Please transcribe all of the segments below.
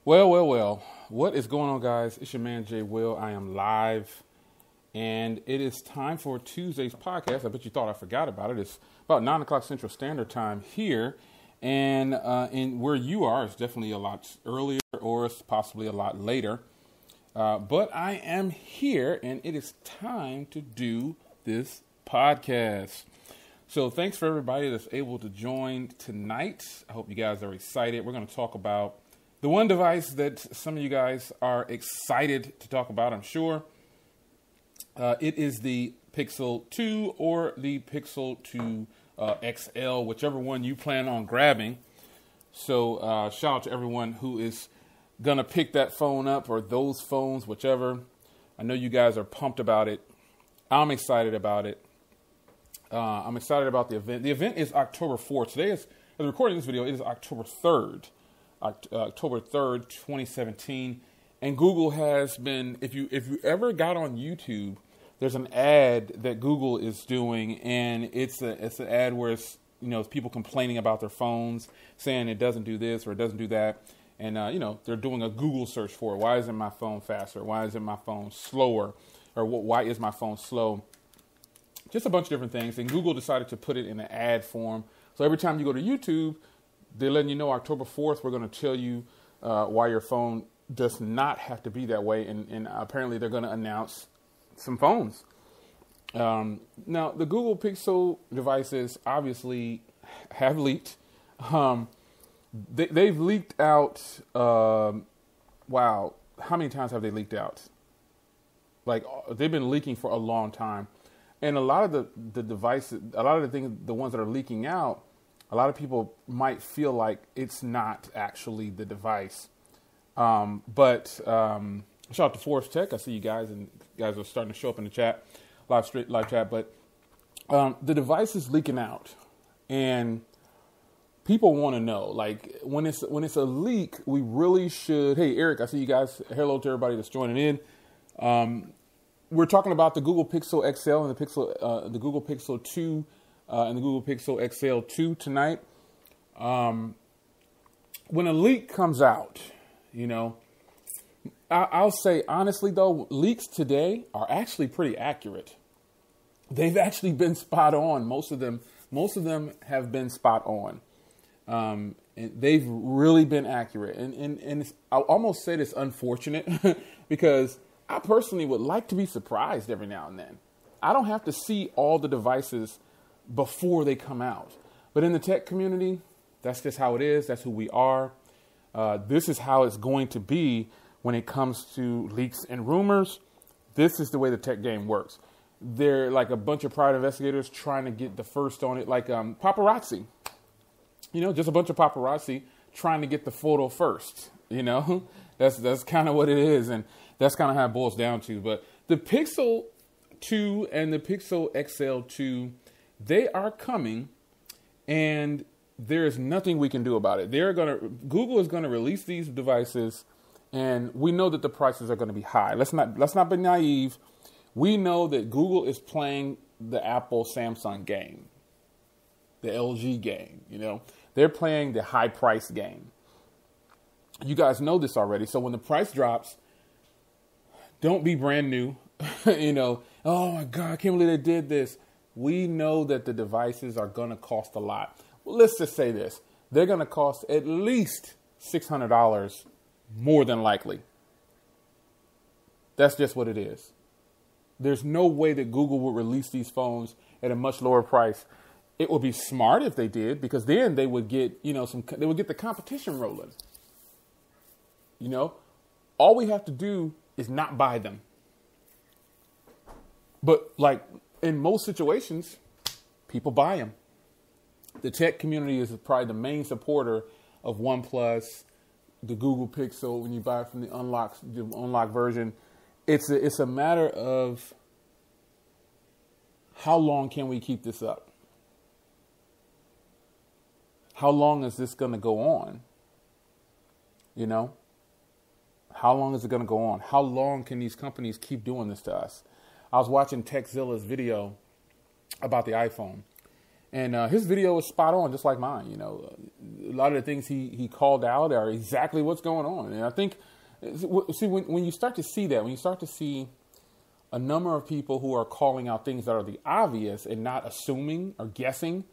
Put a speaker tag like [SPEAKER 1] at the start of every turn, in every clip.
[SPEAKER 1] Well. What is going on, guys? It's your man, Jay Will. I am live, and it is time for Tuesday's podcast. I bet you thought I forgot about it. It's about 9 o'clock Central Standard Time here, and in where you are, it's definitely a lot earlier or it's possibly a lot later. But I am here, and it is time to do this podcast. So thanks for everybody that's able to join tonight. I hope you guys are excited. We're going to talk about the one device that some of you guys are excited to talk about, I'm sure. It is the Pixel 2 or the Pixel 2 XL, whichever one you plan on grabbing. So shout out to everyone who is going to pick that phone up or those phones, whichever. I know you guys are pumped about it. I'm excited about it. I'm excited about the event. The event is October 4th. Today is, as I'm recording this video, it is October 3rd. October 3rd, 2017. And Google has been, if you ever got on YouTube, there's an ad that Google is doing, and it's an ad where it's people complaining about their phones, saying it doesn't do this or it doesn't do that. And they're doing a Google search for it. Why isn't my phone faster? Why isn't my phone slower? Or why is my phone slow? Just a bunch of different things. And Google decided to put it in an ad form. So every time you go to YouTube, they're letting you know October 4th, we're going to tell you why your phone does not have to be that way. And apparently they're going to announce some phones. Now, the Google Pixel devices obviously have leaked. They've leaked out. Wow. How many times have they leaked out? Like, they've been leaking for a long time. And a lot of the devices, a lot of the things, the ones that are leaking out, a lot of people might feel like it's not actually the device. But shout out to Forest Tech. I see you guys, and you guys are starting to show up in the chat, live chat. But the device is leaking out, and people want to know, like, when it's a leak, we really should. Hey, Eric, I see you guys. Hello to everybody that's joining in. We're talking about the Google Pixel XL and the Google Pixel 2 and the Google Pixel XL 2 tonight. When a leak comes out, I'll say honestly though, leaks today are actually pretty accurate. They've actually been spot on. Most of them have been spot on. And they've really been accurate. And I'll almost say it's unfortunate because I personally would like to be surprised every now and then. I don't have to see all the devices before they come out. But in the tech community, that's just how it is. That's who we are. This is how it's going to be when it comes to leaks and rumors. This is the way the tech game works. They're like a bunch of private investigators trying to get the first on it, like paparazzi. Just a bunch of paparazzi trying to get the photo first. That's kind of what it is. And that's kind of how it boils down to. But the Pixel 2 and the Pixel XL 2, they are coming, and there is nothing we can do about it. Google is going to release these devices, and we know that the prices are going to be high. Let's not be naive. We know that Google is playing the Apple Samsung game, the LG game. They're playing the high price game. You guys know this already. So when the price drops, don't be brand new. Oh my God, I can't believe they did this. We know that the devices are going to cost a lot. Well, let's just say this. They're going to cost at least $600 more than likely. That's just what it is. There's no way that Google would release these phones at a much lower price. It would be smart if they did, because then they would get, they would get the competition rolling. All we have to do is not buy them. But like in most situations, people buy them. The tech community is probably the main supporter of OnePlus, the Google Pixel. When you buy it from the unlocked version, it's a matter of how long can we keep this up? How long is this going to go on? How long is it going to go on? How long can these companies keep doing this to us? I was watching TechZilla's video about the iPhone, And his video was spot on, just like mine. You know, a lot of the things he called out are exactly what's going on. And I think, see, when you start to see that, when you start to see a number of people who are calling out things that are the obvious and not assuming or guessing,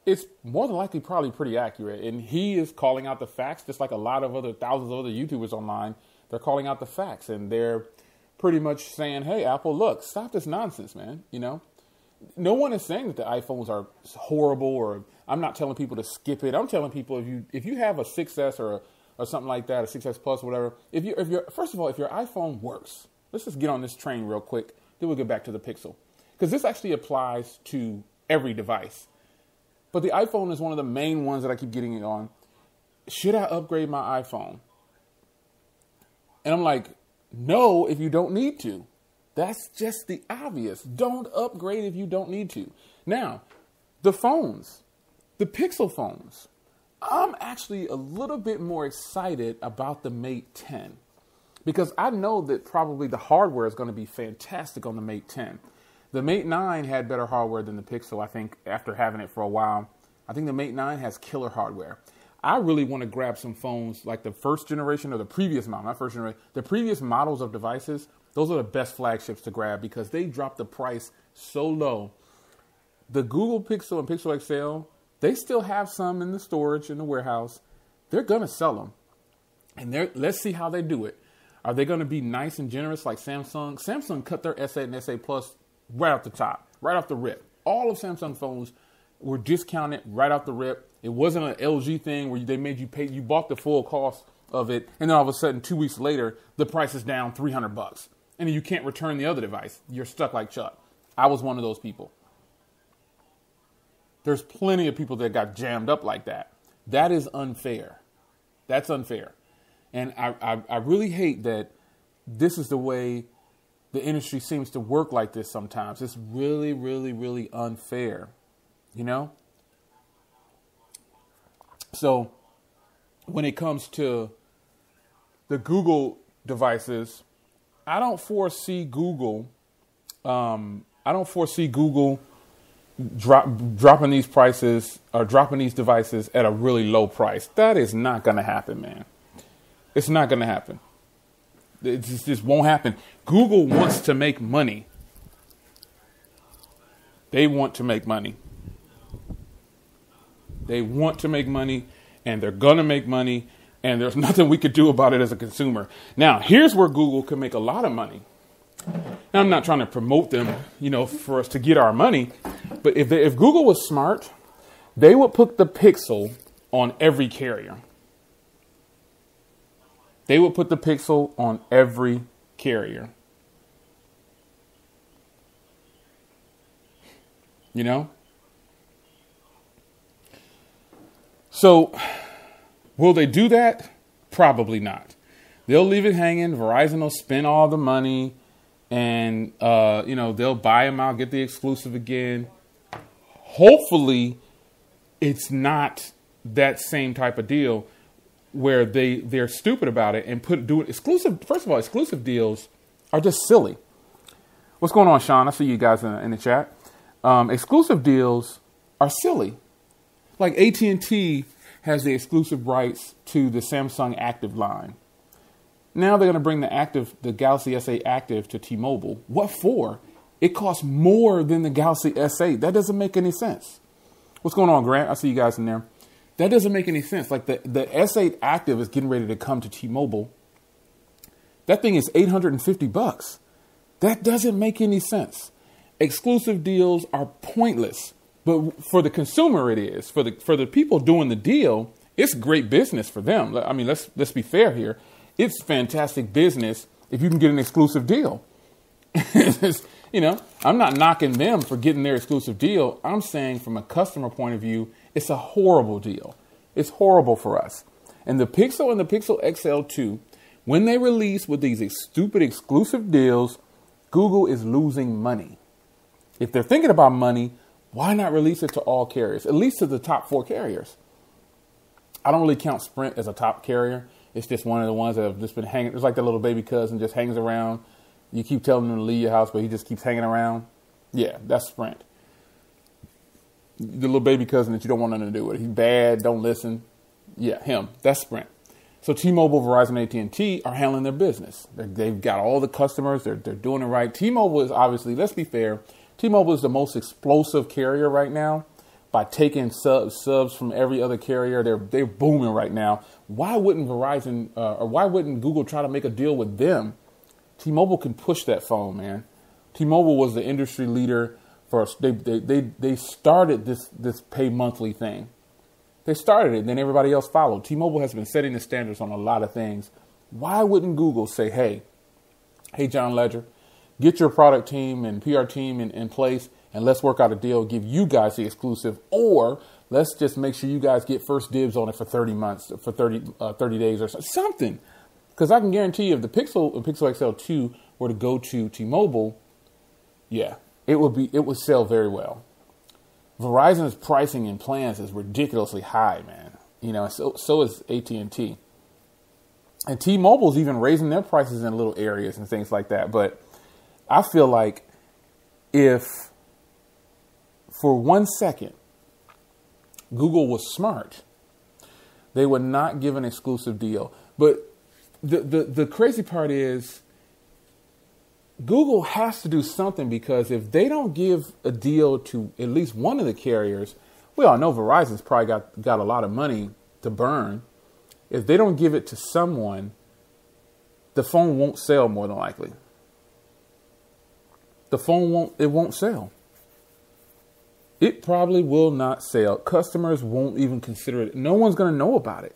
[SPEAKER 1] it's more than likely probably pretty accurate. And he is calling out the facts, just like a lot of other thousands of other YouTubers online. They're calling out the facts, and they're pretty much saying, hey, Apple, look, stop this nonsense, man. You know, no one is saying that the iPhones are horrible, or I'm not telling people to skip it. I'm telling people if you have a 6S or something like that, a 6S Plus, or whatever, if you're first of all, if your iPhone works, let's just get on this train real quick. Then we'll get back to the Pixel, because this actually applies to every device. But the iPhone is one of the main ones that I keep getting it on. Should I upgrade my iPhone? And I'm like, no, if you don't need to. That's just the obvious. Don't upgrade if you don't need to. Now, the phones, the Pixel phones, I'm actually a little bit more excited about the Mate 10, because I know that probably the hardware is going to be fantastic on the Mate 10. The Mate 9 had better hardware than the Pixel, I think, after having it for a while. I think the Mate 9 has killer hardware. I really want to grab some phones like the first generation, or the previous model, not first generation, the previous models of devices. Those are the best flagships to grab because they drop the price so low. The Google Pixel and Pixel XL, they still have some in the storage in the warehouse. They're going to sell them. And let's see how they do it. Are they going to be nice and generous like Samsung? Samsung cut their S8 and S8 Plus right off the top, right off the rip. All of Samsung phones were discounted right off the rip. It wasn't an LG thing where they made you pay, you bought the full cost of it, and then all of a sudden 2 weeks later, the price is down $300. And then you can't return the other device. You're stuck like Chuck. I was one of those people. There's plenty of people that got jammed up like that. That is unfair. That's unfair. And I really hate that this is the way the industry seems to work like this sometimes. It's really, really, really unfair, you know? So when it comes to the Google devices, I don't foresee Google dropping these prices or dropping these devices at a really low price. That is not going to happen, man. It's not going to happen. It just won't happen. Google wants to make money. They want to make money. They want to make money, and they're going to make money, and there's nothing we could do about it as a consumer. Now, here's where Google can make a lot of money. Now, I'm not trying to promote them, you know, for us to get our money, but if Google was smart, they would put the Pixel on every carrier. They would put the Pixel on every carrier. You know? So, will they do that? Probably not. They'll leave it hanging. Verizon will spend all the money, and you know, they'll buy them out, get the exclusive again. Hopefully, it's not that same type of deal where they're stupid about it and do it exclusive. First of all, exclusive deals are just silly. What's going on, Sean? I see you guys in the chat. Exclusive deals are silly. Like AT&T has the exclusive rights to the Samsung Active line. Now they're going to bring the Galaxy S8 Active to T-Mobile. What for? It costs more than the Galaxy S8. That doesn't make any sense. What's going on, Grant? I see you guys in there. That doesn't make any sense. Like the S8 Active is getting ready to come to T-Mobile. That thing is $850. That doesn't make any sense. Exclusive deals are pointless. But for the consumer, it is. For the people doing the deal, it's great business for them. I mean, let's be fair here. It's fantastic business if you can get an exclusive deal. You know, I'm not knocking them for getting their exclusive deal. I'm saying from a customer point of view, it's a horrible deal. It's horrible for us. And the Pixel and the Pixel XL2, when they release with these stupid exclusive deals, Google is losing money. If they're thinking about money, why not release it to all carriers, at least to the top 4 carriers? I don't really count Sprint as a top carrier. It's just one of the ones that have just been hanging. It's like that little baby cousin just hangs around. You keep telling him to leave your house, but he just keeps hanging around. Yeah, that's Sprint. the little baby cousin that you don't want nothing to do with. He's bad, don't listen. Yeah, him. That's Sprint. So T-Mobile, Verizon, AT&T are handling their business. They've got all the customers. They're doing it right. T-Mobile is obviously, let's be fair, T-Mobile is the most explosive carrier right now by taking subs from every other carrier. They're booming right now. Why wouldn't Verizon or why wouldn't Google try to make a deal with them? T-Mobile can push that phone, man. T-Mobile was the industry leader for they started this pay monthly thing. They started it, and then everybody else followed. T-Mobile has been setting the standards on a lot of things. Why wouldn't Google say, hey, John Ledger, get your product team and PR team in place, and let's work out a deal, give you guys the exclusive, or let's just make sure you guys get first dibs on it for 30 months, for 30 days or something. Because I can guarantee you if the Pixel and Pixel XL 2 were to go to T-Mobile, yeah, it would sell very well. Verizon's pricing and plans is ridiculously high, man. You know, so is AT&T. And T-Mobile's even raising their prices in little areas and things like that. But I feel like if for 1 second Google was smart, they would not give an exclusive deal. But the crazy part is Google has to do something, because if they don't give a deal to at least one of the carriers, we all know Verizon's probably got a lot of money to burn. If they don't give it to someone, the phone won't sell more than likely. The phone won't sell. It probably will not sell. Customers won't even consider it. No one's going to know about it,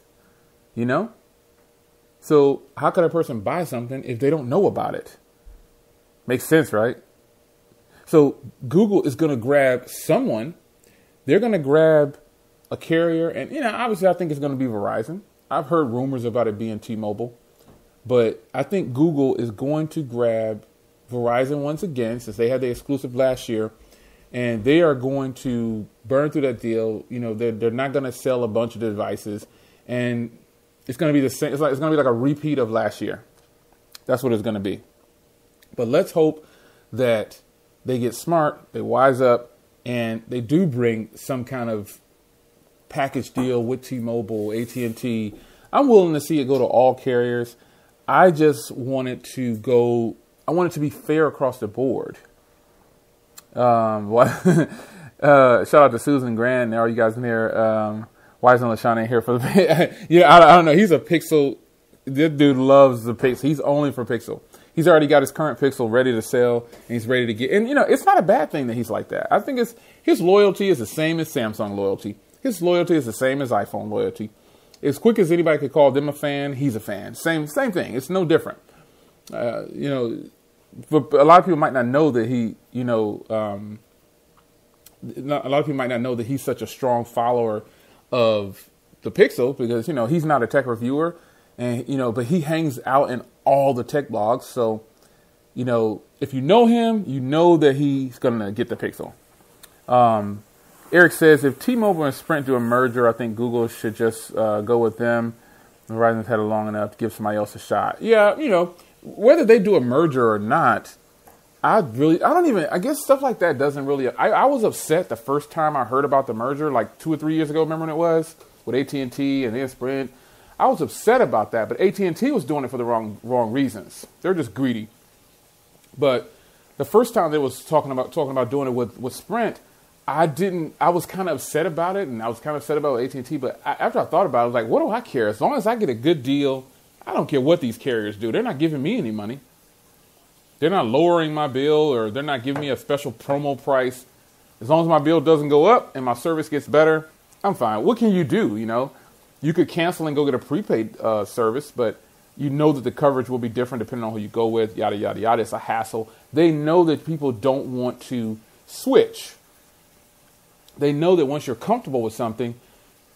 [SPEAKER 1] you know? So how could a person buy something if they don't know about it? Makes sense, right? So Google is going to grab someone. They're going to grab a carrier. And, you know, obviously I think it's going to be Verizon. I've heard rumors about it being T-Mobile. But I think Google is going to grab Verizon once again, since they had the exclusive last year. And they are going to burn through that deal. You know, they're not going to sell a bunch of devices. And it's going to be the same. It's going to be like a repeat of last year. That's what it's going to be. But let's hope that they get smart, they wise up, and they do bring some kind of package deal with T-Mobile, AT&T. I'm willing to see it go to all carriers. I just want it to go. I want it to be fair across the board. Shout out to Susan Grand. Are you guys in there? Why isn't LaShawn in here for the? Yeah, I don't know. He's a Pixel. This dude loves the Pixel. He's only for Pixel. He's already got his current Pixel ready to sell, and he's ready to get. And you know, it's not a bad thing that he's like that. I think his loyalty is the same as Samsung loyalty. His loyalty is the same as iPhone loyalty. As quick as anybody could call them a fan, he's a fan. Same thing. It's no different. You know, but a lot of people might not know that he. You know, a lot of people might not know that he's such a strong follower of the Pixel, because you know he's not a tech reviewer, and you know, but he hangs out in all the tech blogs. So, you know, if you know him, you know that he's going to get the Pixel. Eric says, if T-Mobile and Sprint do a merger, I think Google should just go with them. Verizon's had it long enough to give somebody else a shot. Yeah, you know, whether they do a merger or not, I guess stuff like that doesn't really, I was upset the first time I heard about the merger, like 2 or 3 years ago, remember when it was? With AT&T and then Sprint. I was upset about that, but AT&T was doing it for the wrong reasons. They're just greedy. But the first time they was talking about doing it with Sprint, I was kind of upset about it, and I was kind of upset about AT&T. But after I thought about it, I was like, what do I care? As long as I get a good deal, I don't care what these carriers do. They're not giving me any money. They're not lowering my bill, or they're not giving me a special promo price. As long as my bill doesn't go up and my service gets better, I'm fine. What can you do, you know? You could cancel and go get a prepaid service, but you know that the coverage will be different depending on who you go with, yada, yada, yada. It's a hassle. They know that people don't want to switch. They know that once you're comfortable with something,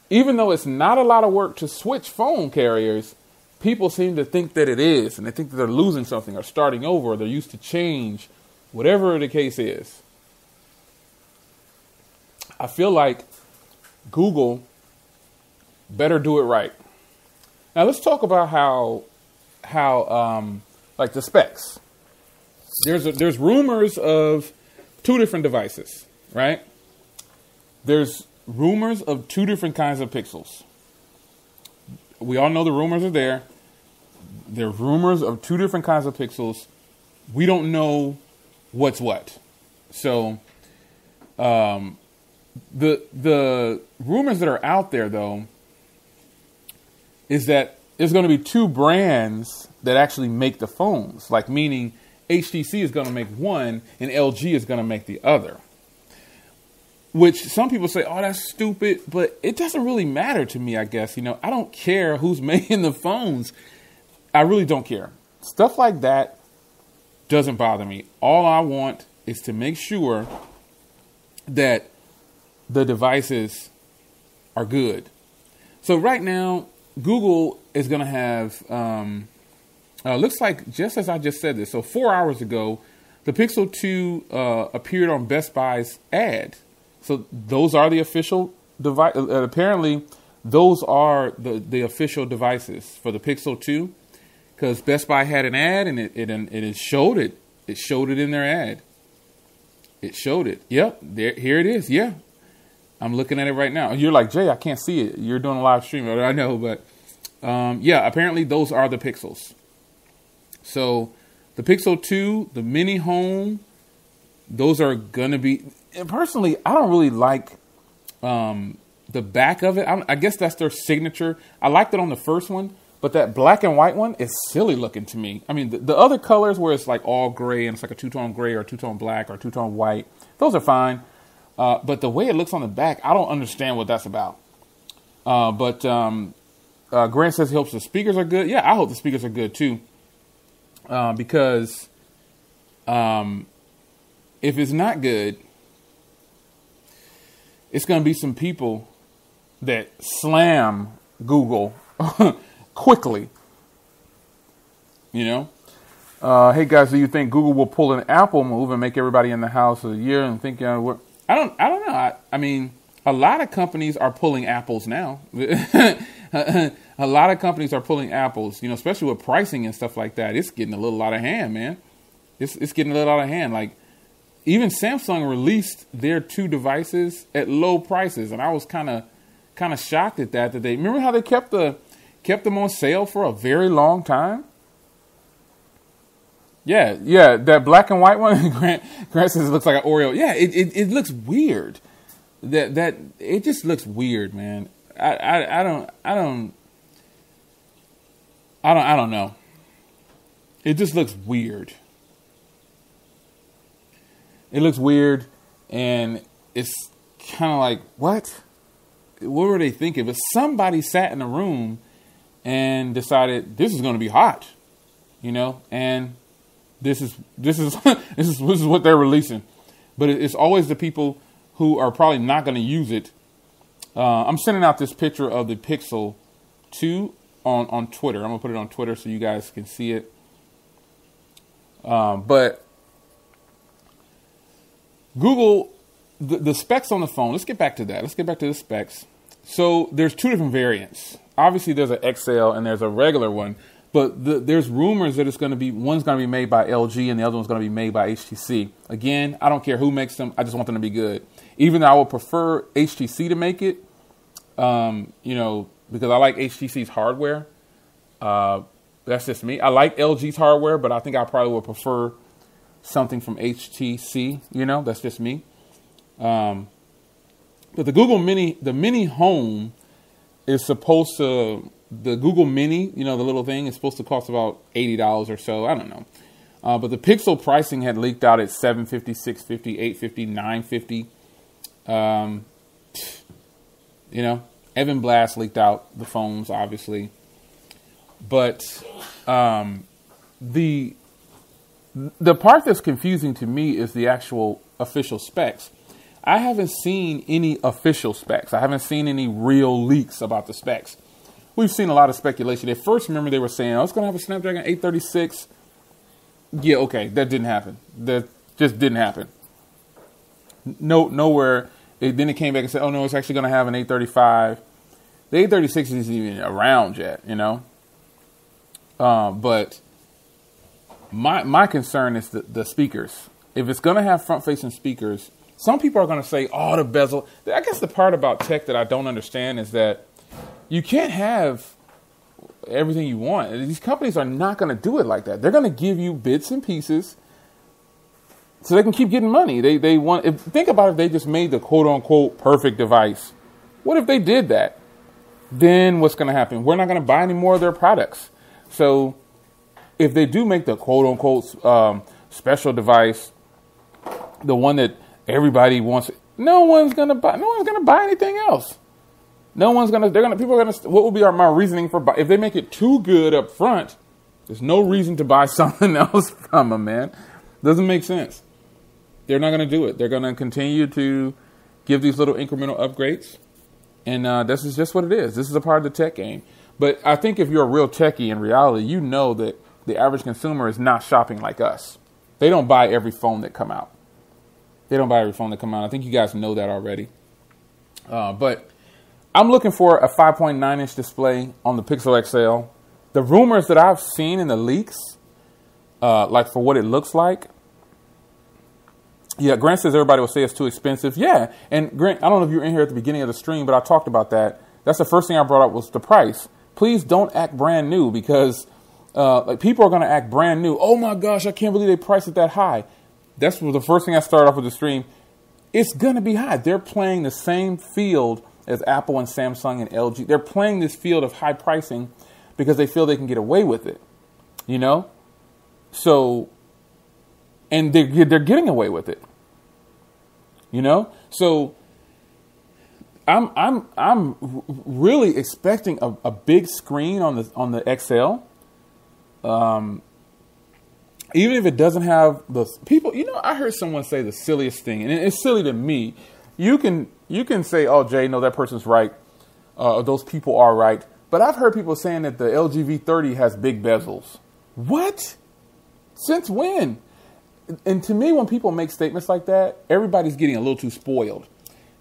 [SPEAKER 1] even though it's not a lot of work to switch phone carriers, people seem to think that it is, and they think that they're losing something or starting over, or they're used to change, whatever the case is. I feel like Google better do it right. Now let's talk about how like the specs. There's rumors of 2 different devices, right? there's rumors of two different kinds of Pixels. We all know the rumors are there. There are rumors of two different kinds of Pixels. We don't know what's what. So the rumors that are out there, though, is that there's going to be two brands that actually make the phones. Like, meaning HTC is going to make one and LG is going to make the other. Which some people say, oh, that's stupid, but it doesn't really matter to me, I guess. I don't care who's making the phones. I really don't care. Stuff like that doesn't bother me. All I want is to make sure that the devices are good. So right now, Google is going to have, looks like just as I just said this, so 4 hours ago, the Pixel 2 appeared on Best Buy's ad. So those are the official device. Apparently, those are the official devices for the Pixel 2, because Best Buy had an ad and it showed it. It showed it in their ad. It showed it. Yep, here it is. Yeah, I'm looking at it right now. You're like, Jay, I can't see it. You're doing a live stream. I know, but yeah, apparently those are the Pixels. So the Pixel 2, the Mini Home, those are going to be... And personally, I don't really like the back of it. I guess that's their signature. I liked it on the first one, but that black and white one is silly looking to me. I mean, the other colors where it's like all gray and it's like a two-tone gray or a two-tone black or two-tone white, those are fine. But the way it looks on the back, I don't understand what that's about. But Grant says he hopes the speakers are good. Yeah, I hope the speakers are good too. Because if it's not good, it's going to be some people that slam Google quickly. Hey guys, do you think Google will pull an Apple move and make everybody in the house of the year and think? I don't know. I mean, a lot of companies are pulling Apples now. A lot of companies are pulling Apples. Especially with pricing and stuff like that. It's getting a little out of hand, man. It's getting a little out of hand. Like, even Samsung released their two devices at low prices, and I was kind of shocked at that. That they remember how they kept them on sale for a very long time. Yeah, that black and white one. Grant says it looks like an Oreo. Yeah, it looks weird. That it just looks weird, man. I don't know. It just looks weird. It looks weird, and it's kind of like, what? What were they thinking? But somebody sat in a room and decided this is going to be hot, and this is this is what they're releasing. But it's always the people who are probably not going to use it. I'm sending out this picture of the Pixel 2 on Twitter. I'm going to put it on Twitter so you guys can see it. But Google, the specs on the phone, let's get back to that. Let's get back to the specs. So there's two different variants. Obviously, there's an XL and there's a regular one. But there's rumors that one's going to be made by LG and the other one's going to be made by HTC. Again, I don't care who makes them. I just want them to be good. Even though I would prefer HTC to make it, because I like HTC's hardware. That's just me. I like LG's hardware, but I think I probably would prefer something from HTC, that's just me. But the Mini Home is supposed to, the Google Mini, the little thing, is supposed to cost about $80 or so. I don't know. But the Pixel pricing had leaked out at $750, $650, $850, $950. Evan Blass leaked out the phones, obviously. But the part that's confusing to me is the actual official specs. I haven't seen any official specs. I haven't seen any real leaks about the specs. We've seen a lot of speculation. At first, remember, they were saying, it's going to have a Snapdragon 836. Yeah, okay, that didn't happen. That just didn't happen. Nowhere. Then it came back and said, no, it's actually going to have an 835. The 836 isn't even around yet, But my concern is the speakers. If it's going to have front-facing speakers, Some people are going to say, oh, the bezel. I guess the part about tech that I don't understand is that you can't have everything you want. These companies are not going to do it like that. They're going to give you bits and pieces so they can keep getting money. They want. Think about if they just made the quote unquote perfect device. What if they did that? Then what's going to happen? We're not going to buy any more of their products. So if they do make the quote unquote special device, the one that everybody wants, no one's going to buy. No one's going to buy anything else. No one's going to. People are going to. What would be my reasoning for buy? If they make it too good up front, there's no reason to buy something else from them, man. Doesn't make sense. They're not going to do it. They're going to continue to give these little incremental upgrades. And this is just what it is. This is a part of the tech game. But I think if you're a real techie in reality, you know that the average consumer is not shopping like us. They don't buy every phone that come out. I think you guys know that already. But I'm looking for a 5.9-inch display on the Pixel XL. The rumors that I've seen in the leaks, like for what it looks like, yeah, Grant says everybody will say it's too expensive. Yeah, and Grant, I don't know if you were in here at the beginning of the stream, but I talked about that. That's the first thing I brought up was the price. Please don't act brand new because like people are going to act brand new. Oh my gosh, I can't believe they priced it that high. That's the first thing I started off with the stream. It's going to be high. They're playing the same field as Apple and Samsung and LG. They're playing this field of high pricing because they feel they can get away with it, you know? So, and they're getting away with it, you know? So I'm really expecting a big screen on the XL. Even if it doesn't have the people, you know, I heard someone say the silliest thing, and it's silly to me. You can say, oh, Jay, no, that person's right. Those people are right. But I've heard people saying that the LG V30 has big bezels. What? Since when? And to me, when people make statements like that, everybody's getting a little too spoiled.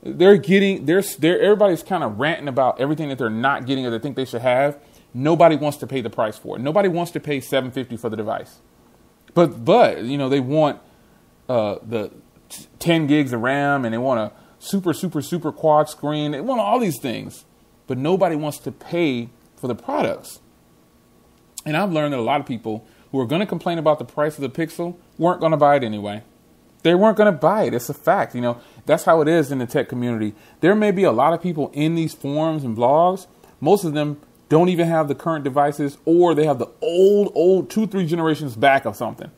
[SPEAKER 1] Everybody's kind of ranting about everything that they're not getting or they think they should have. Nobody wants to pay the price for it. Nobody wants to pay $750 for the device. But you know, they want the 10 gigs of RAM and they want a super quad screen. They want all these things, but nobody wants to pay for the products. And I've learned that a lot of people who are going to complain about the price of the Pixel weren't going to buy it anyway. They weren't going to buy it. It's a fact. You know, that's how it is in the tech community. There may be a lot of people in these forums and blogs. Most of them don't even have the current devices, or they have the old 2-3 generations back of something,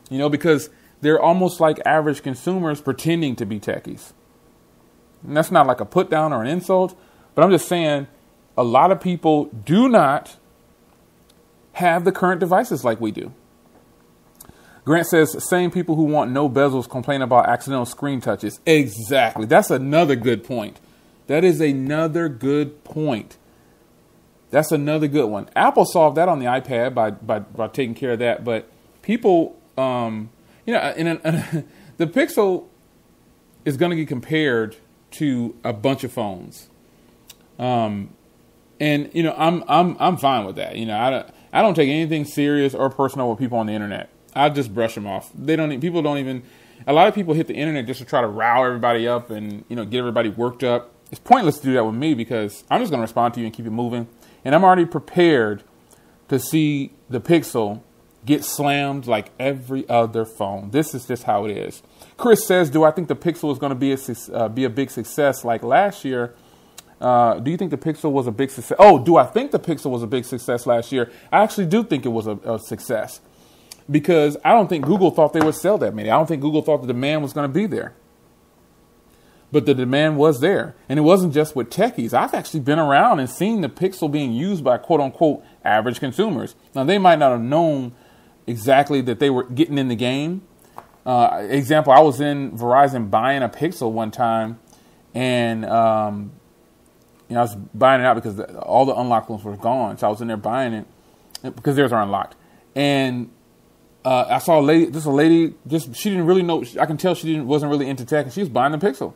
[SPEAKER 1] you know, because they're almost like average consumers pretending to be techies. And that's not like a put down or an insult, but I'm just saying a lot of people do not have the current devices like we do. Grant says, same people who want no bezels complain about accidental screen touches. Exactly. That's another good point. That is another good point. That's another good one. Apple solved that on the iPad by taking care of that. But people, you know, the Pixel is going to get compared to a bunch of phones, and you know, I'm fine with that. You know, I don't take anything serious or personal with people on the internet. I just brush them off. People don't even. A lot of people hit the internet just to try to rile everybody up and, you know, get everybody worked up. It's pointless to do that with me because I'm just going to respond to you and keep it moving. And I'm already prepared to see the Pixel get slammed like every other phone. This is just how it is. Chris says, do I think the Pixel is going to be a big success like last year? Do you think the Pixel was a big success? Oh, do I think the Pixel was a big success last year? I actually do think it was a success because I don't think Google thought they would sell that many. I don't think Google thought the demand was going to be there. But the demand was there. And it wasn't just with techies. I've actually been around and seen the Pixel being used by quote-unquote average consumers. Now, they might not have known exactly that they were getting in the game. Example, I was in Verizon buying a Pixel one time. And, you know, I was buying it out because all the unlocked ones were gone. So I was in there buying it because theirs are unlocked. And I saw a lady, she didn't really know. I can tell she wasn't really into tech. And she was buying the Pixel.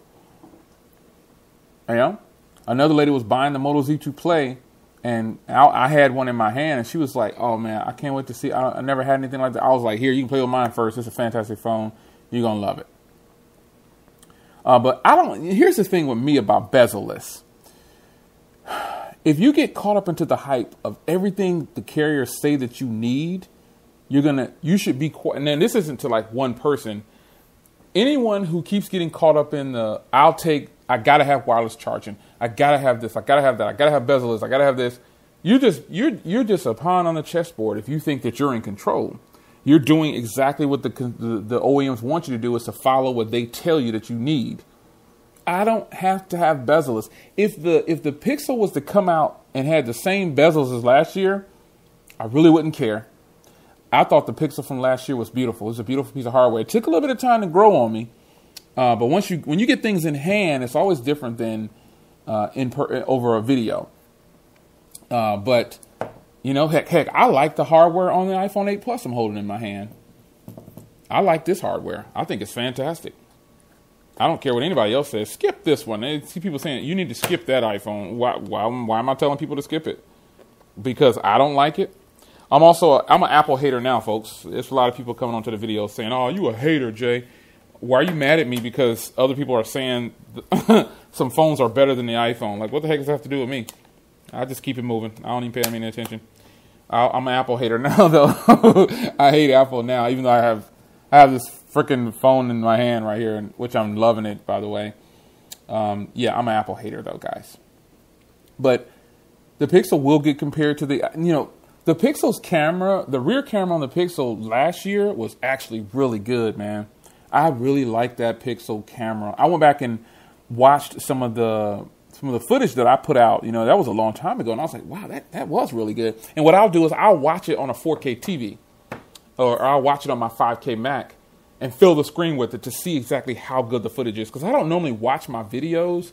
[SPEAKER 1] You know, another lady was buying the Moto Z2 Play, and I had one in my hand, and she was like, "Oh man, I can't wait to see. I never had anything like that." I was like, "Here, you can play with mine first. It's a fantastic phone. You're gonna love it." But I don't. Here's the thing with me about bezel-less. If you get caught up into the hype of everything the carriers say that you need, you should be. And then this isn't to like one person. Anyone who keeps getting caught up in I gotta have wireless charging. I gotta have this. I gotta have that. I gotta have bezel-less. I gotta have this. You're just a pawn on the chessboard if you think that you're in control. You're doing exactly what the OEMs want you to do, is to follow what they tell you that you need. I don't have to have bezel-less. If the Pixel was to come out and had the same bezels as last year, I really wouldn't care. I thought the Pixel from last year was beautiful. It was a beautiful piece of hardware. It took a little bit of time to grow on me, but when you get things in hand, it's always different than over a video. But you know, heck, I like the hardware on the iPhone 8 Plus I'm holding in my hand. I like this hardware. I think it's fantastic. I don't care what anybody else says. Skip this one. I see people saying, you need to skip that iPhone. Why am I telling people to skip it? Because I don't like it? I'm an Apple hater now, folks. There's a lot of people coming onto the video saying, oh, you a hater, Jay. Why are you mad at me because other people are saying some phones are better than the iPhone? Like, what the heck does that have to do with me? I just keep it moving. I don't even pay them any attention. I'm an Apple hater now, though. I hate Apple now, even though I have this freaking phone in my hand right here, which I'm loving it, by the way. Yeah, I'm an Apple hater, though, guys. But the Pixel will get compared to the Pixel's camera. The rear camera on the Pixel last year was actually really good, man. I really liked that Pixel camera. I went back and watched some of the footage that I put out. You know, that was a long time ago, and I was like, wow, that was really good. And what I'll do is I'll watch it on a 4K TV, or I'll watch it on my 5K Mac and fill the screen with it to see exactly how good the footage is. Because I don't normally watch my videos.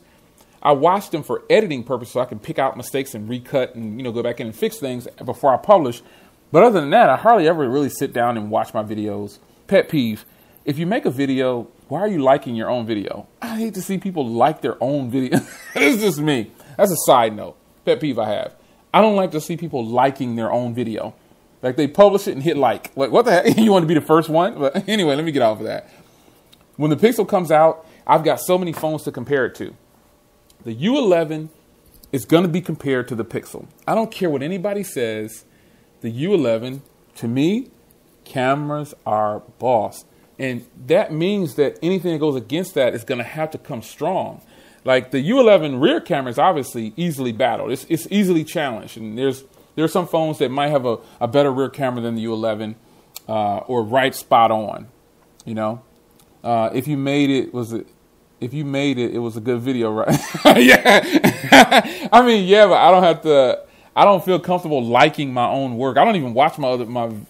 [SPEAKER 1] I watch them for editing purposes so I can pick out mistakes and recut and, you know, go back in and fix things before I publish. But other than that, I hardly ever really sit down and watch my videos. Pet peeve. If you make a video, why are you liking your own video? I hate to see people like their own video. It's just me. That's a side note. Pet peeve I have. I don't like to see people liking their own video. Like they publish it and hit like. Like, what the heck? You want to be the first one? But anyway, let me get off of that. When the Pixel comes out, I've got so many phones to compare it to. The U11 is going to be compared to the Pixel. I don't care what anybody says. The U11, to me, cameras are boss. And that means that anything that goes against that is going to have to come strong. Like the U11 rear camera is obviously easily battled. It's easily challenged. And there's some phones that might have a better rear camera than the U11 or right spot on. You know, if you made it, it was a good video, right? Yeah. I mean, yeah, but I don't feel comfortable liking my own work. I don't even watch my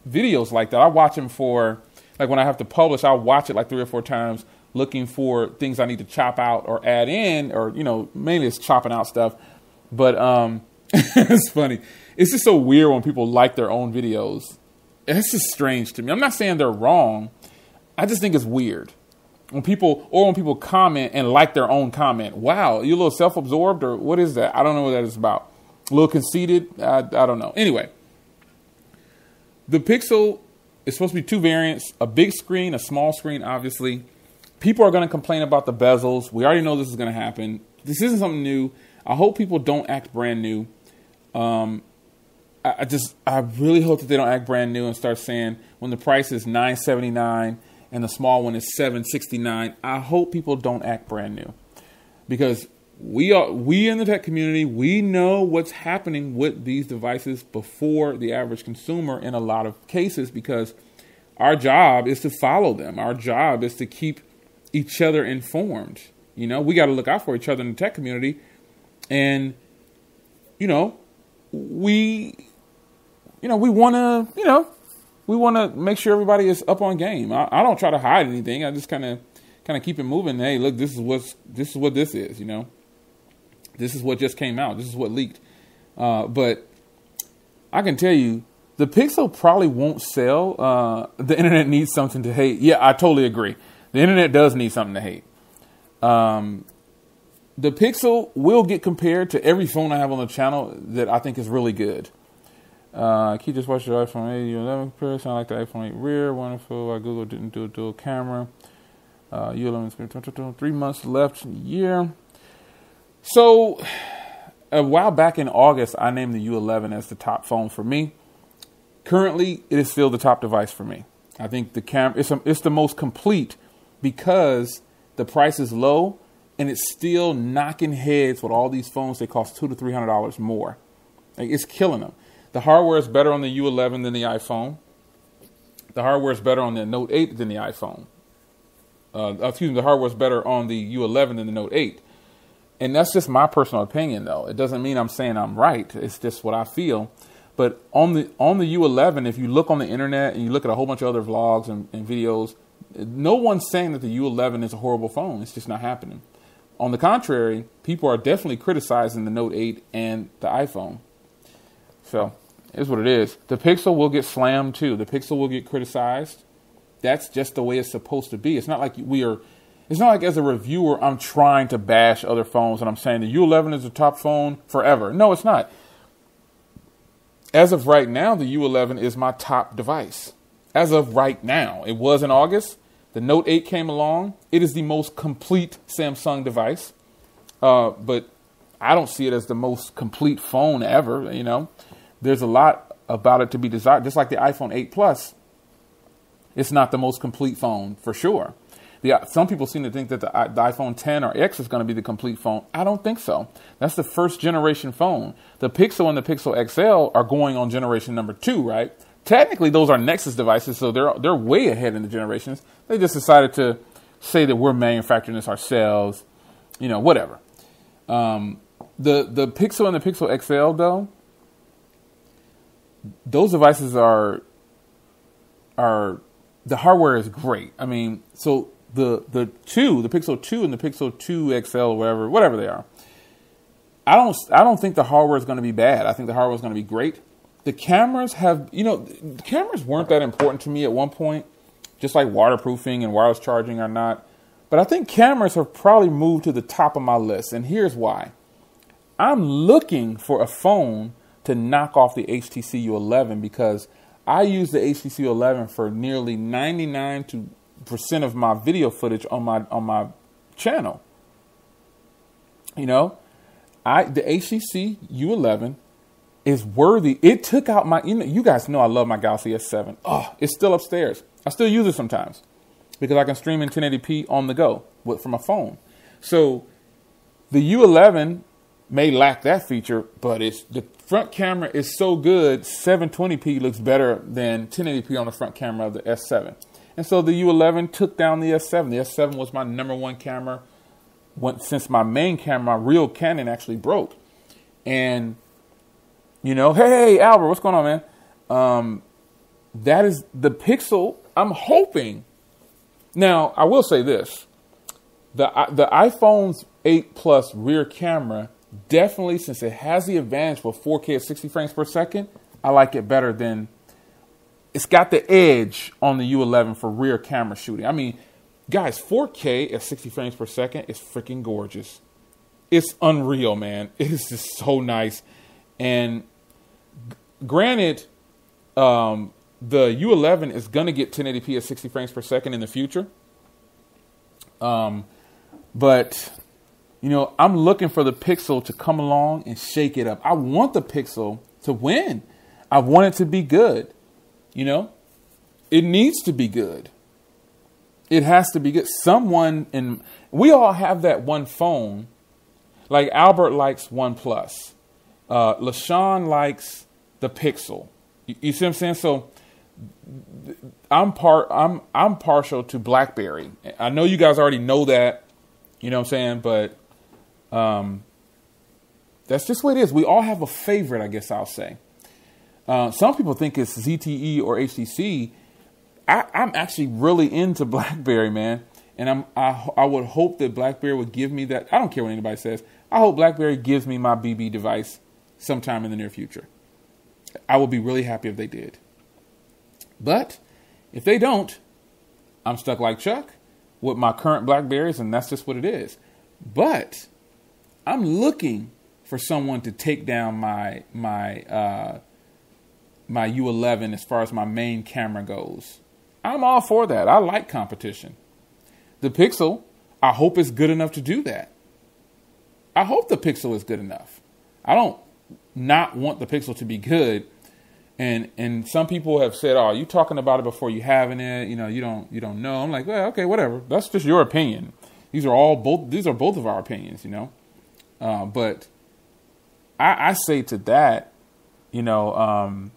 [SPEAKER 1] videos like that. I watch them for, like when I have to publish, I'll watch it like 3 or 4 times looking for things I need to chop out or add in, or, you know, mainly it's chopping out stuff. But it's funny. It's just so weird when people like their own videos. It's just strange to me. I'm not saying they're wrong. I just think it's weird. When people comment and like their own comment. Wow, you a little self-absorbed, or what is that? I don't know what that is about. A little conceited? I don't know. Anyway, the Pixel is supposed to be 2 variants, a big screen, a small screen, obviously. People are going to complain about the bezels. We already know this is going to happen. This isn't something new. I hope people don't act brand new. I really hope that they don't act brand new and start saying when the price is $979 and the small one is $769. I hope people don't act brand new, because we in the tech community, we know what's happening with these devices before the average consumer in a lot of cases, because our job is to follow them. Our job is to keep each other informed. You know, we got to look out for each other in the tech community, and we want to make sure everybody is up on game. I don't try to hide anything. I just kind of keep it moving. Hey, look, this is what this is. You know, this is what just came out. This is what leaked. But I can tell you, the Pixel probably won't sell. The internet needs something to hate. Yeah, I totally agree. The internet does need something to hate. The Pixel will get compared to every phone I have on the channel that I think is really good. Keep just watch your iPhone 8 11 Pro. Sound like the iPhone 8 rear. Wonderful. Google didn't do a dual camera. U11, 3 months left in the year. So a while back in August, I named the U11 as the top phone for me. Currently, it is still the top device for me. I think the camera, it's the most complete because the price is low and it's still knocking heads with all these phones. They cost $200 to $300 more. Like, it's killing them. The hardware is better on the U11 than the iPhone. The hardware is better on the Note 8 than the iPhone. The hardware is better on the U11 than the Note 8. And that's just my personal opinion, though. It doesn't mean I'm saying I'm right. It's just what I feel. But on the U11, if you look on the internet and you look at a whole bunch of other vlogs and videos, no one's saying that the U11 is a horrible phone. It's just not happening. On the contrary, people are definitely criticizing the Note 8 and the iPhone. So, it's what it is. The Pixel will get slammed, too. The Pixel will get criticized. That's just the way it's supposed to be. It's not like it's not like as a reviewer, I'm trying to bash other phones and I'm saying the U11 is the top phone forever. No, it's not. As of right now, the U11 is my top device. As of right now. It was in August. The Note 8 came along. It is the most complete Samsung device. But I don't see it as the most complete phone ever, you know. There's a lot about it to be desired. Just like the iPhone 8 Plus. It's not the most complete phone, for sure. Some people seem to think that the iPhone 10 or X is going to be the complete phone. I don't think so. That's the first generation phone. The Pixel and the Pixel XL are going on generation number 2, right? Technically, those are Nexus devices, so they're way ahead in the generations. They just decided to say that we're manufacturing this ourselves, you know, whatever. The Pixel and the Pixel XL, though, those devices are the hardware is great. I mean, so the Pixel 2 and the Pixel 2 XL, whatever they are, I don't think the hardware is going to be bad. I think the hardware is going to be great. The cameras the cameras weren't that important to me at one point, just like waterproofing and wireless charging are not. But I think cameras have probably moved to the top of my list, and here's why. I'm looking for a phone to knock off the HTC U11 because I use the HTC U11 for nearly 99% of my video footage on my channel. You know, the HTC U11 is worthy. It took out you guys know I love my Galaxy S7. Oh, it's still upstairs. I still use it sometimes because I can stream in 1080p on the go from a phone. So the U11 may lack that feature, but the front camera is so good, 720p looks better than 1080p on the front camera of the S7. And so the U11 took down the S7. The S7 was my number one camera since my main camera, my real Canon, actually broke. And, you know, hey, Albert, what's going on, man? That is the Pixel. I'm hoping. Now, I will say this. The iPhone's 8 Plus rear camera, definitely, since it has the advantage for 4K at 60 frames per second, I like it better than... It's got the edge on the U11 for rear camera shooting. I mean, guys, 4K at 60 frames per second is freaking gorgeous. It's unreal, man. It is just so nice. And granted, the U11 is going to get 1080p at 60 frames per second in the future. But, you know, I'm looking for the Pixel to come along and shake it up. I want the Pixel to win. I want it to be good. You know, it needs to be good. It has to be good. We all have that one phone. Like Albert likes OnePlus. LaShawn likes the Pixel. You see what I'm saying? So I'm partial to BlackBerry. I know you guys already know that. You know what I'm saying? But that's just what it is. We all have a favorite, I guess I'll say. Some people think it's ZTE or HTC. I'm actually really into BlackBerry, man. And I would hope that BlackBerry would give me that. I don't care what anybody says. I hope BlackBerry gives me my BB device sometime in the near future. I would be really happy if they did. But if they don't, I'm stuck like Chuck with my current BlackBerries, and that's just what it is. But I'm looking for someone to take down my U11 as far as my main camera goes. I'm all for that. I like competition. the Pixel, I hope it's good enough to do that. I hope the Pixel is good enough. I don't not want the Pixel to be good. And some people have said, "Oh, you talking about it before you having it? You know, you don't know." I'm like, well, okay, whatever. That's just your opinion. These are both of our opinions, you know. But I say to that, you know,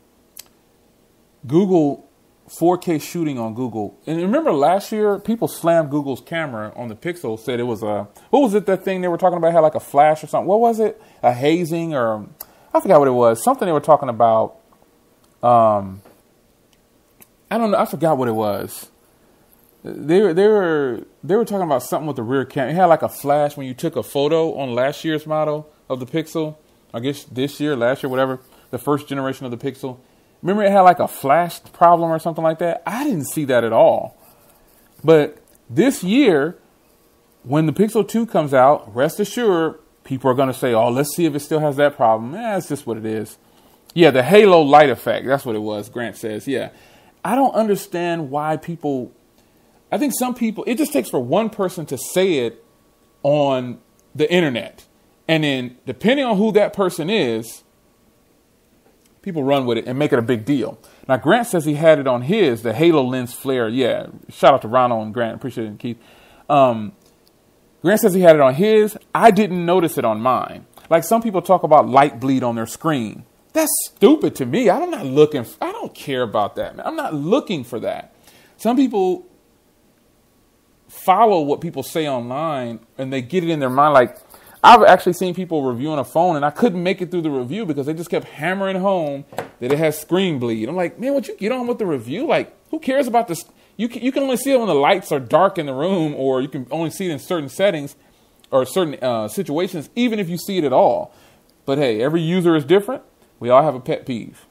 [SPEAKER 1] Google 4K shooting on Google. And remember last year, people slammed Google's camera on the Pixel, said it was what was it, that thing they were talking about, had like a flash or something? What was it? A hazing, or I forgot what it was. Something they were talking about. I don't know. I forgot what it was. They were talking about something with the rear camera. It had like a flash when you took a photo on last year's model of the Pixel. I guess this year, last year, whatever, the first generation of the Pixel. Remember it had like a flash problem or something like that? I didn't see that at all. But this year, when the Pixel 2 comes out, rest assured, people are going to say, oh, let's see if it still has that problem. It's just what it is. Yeah, the halo light effect. That's what it was, Grant says. Yeah. I don't understand why people... I think some people... It just takes for one person to say it on the internet. And then, depending on who that person is, people run with it and make it a big deal. Now, Grant says he had it on his, the halo lens flare. Yeah, shout out to Ronald and Grant. Appreciate it, Keith. Grant says he had it on his. I didn't notice it on mine. Like some people talk about light bleed on their screen. That's stupid to me. I don't care about that, man. I'm not looking for that. Some people follow what people say online and they get it in their mind. Like, I've actually seen people reviewing a phone and I couldn't make it through the review because they just kept hammering home that it has screen bleed. I'm like, man, would you get on with the review? Like, who cares about this? You can only see it when the lights are dark in the room, or you can only see it in certain settings or certain situations, even if you see it at all. But hey, every user is different. We all have a pet peeve,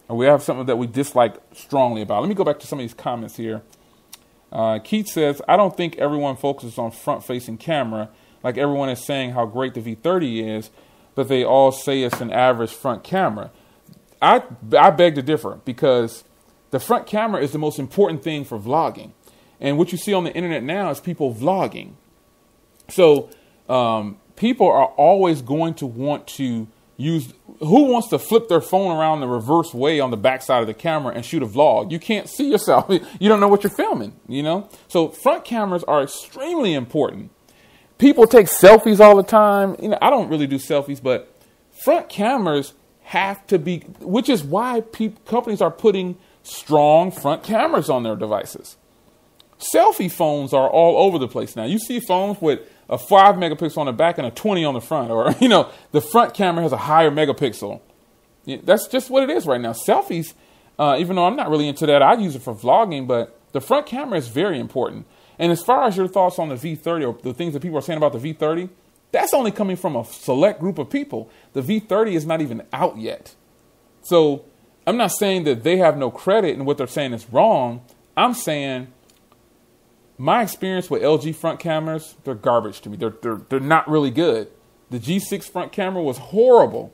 [SPEAKER 1] or we have something that we dislike strongly about. Let me go back to some of these comments here. Keith says, I don't think everyone focuses on front-facing camera. Like everyone is saying how great the V30 is, but they all say it's an average front camera. I beg to differ, because the front camera is the most important thing for vlogging. And what you see on the internet now is people vlogging. So people are always going to want to use... Who wants to flip their phone around the reverse way on the backside of the camera and shoot a vlog? You can't see yourself. You don't know what you're filming, you know? So front cameras are extremely important. People take selfies all the time. You know, I don't really do selfies, but front cameras have to be, which is why companies are putting strong front cameras on their devices. Selfie phones are all over the place now. You see phones with a 5 megapixel on the back and a 20 on the front, or, you know, the front camera has a higher megapixel. That's just what it is right now. Selfies, even though I'm not really into that, I use it for vlogging, but the front camera is very important. And as far as your thoughts on the V30, or the things that people are saying about the V30, that's only coming from a select group of people. The V30 is not even out yet. So I'm not saying that they have no credit and what they're saying is wrong. I'm saying my experience with LG front cameras, they're garbage to me. They're not really good. The G6 front camera was horrible.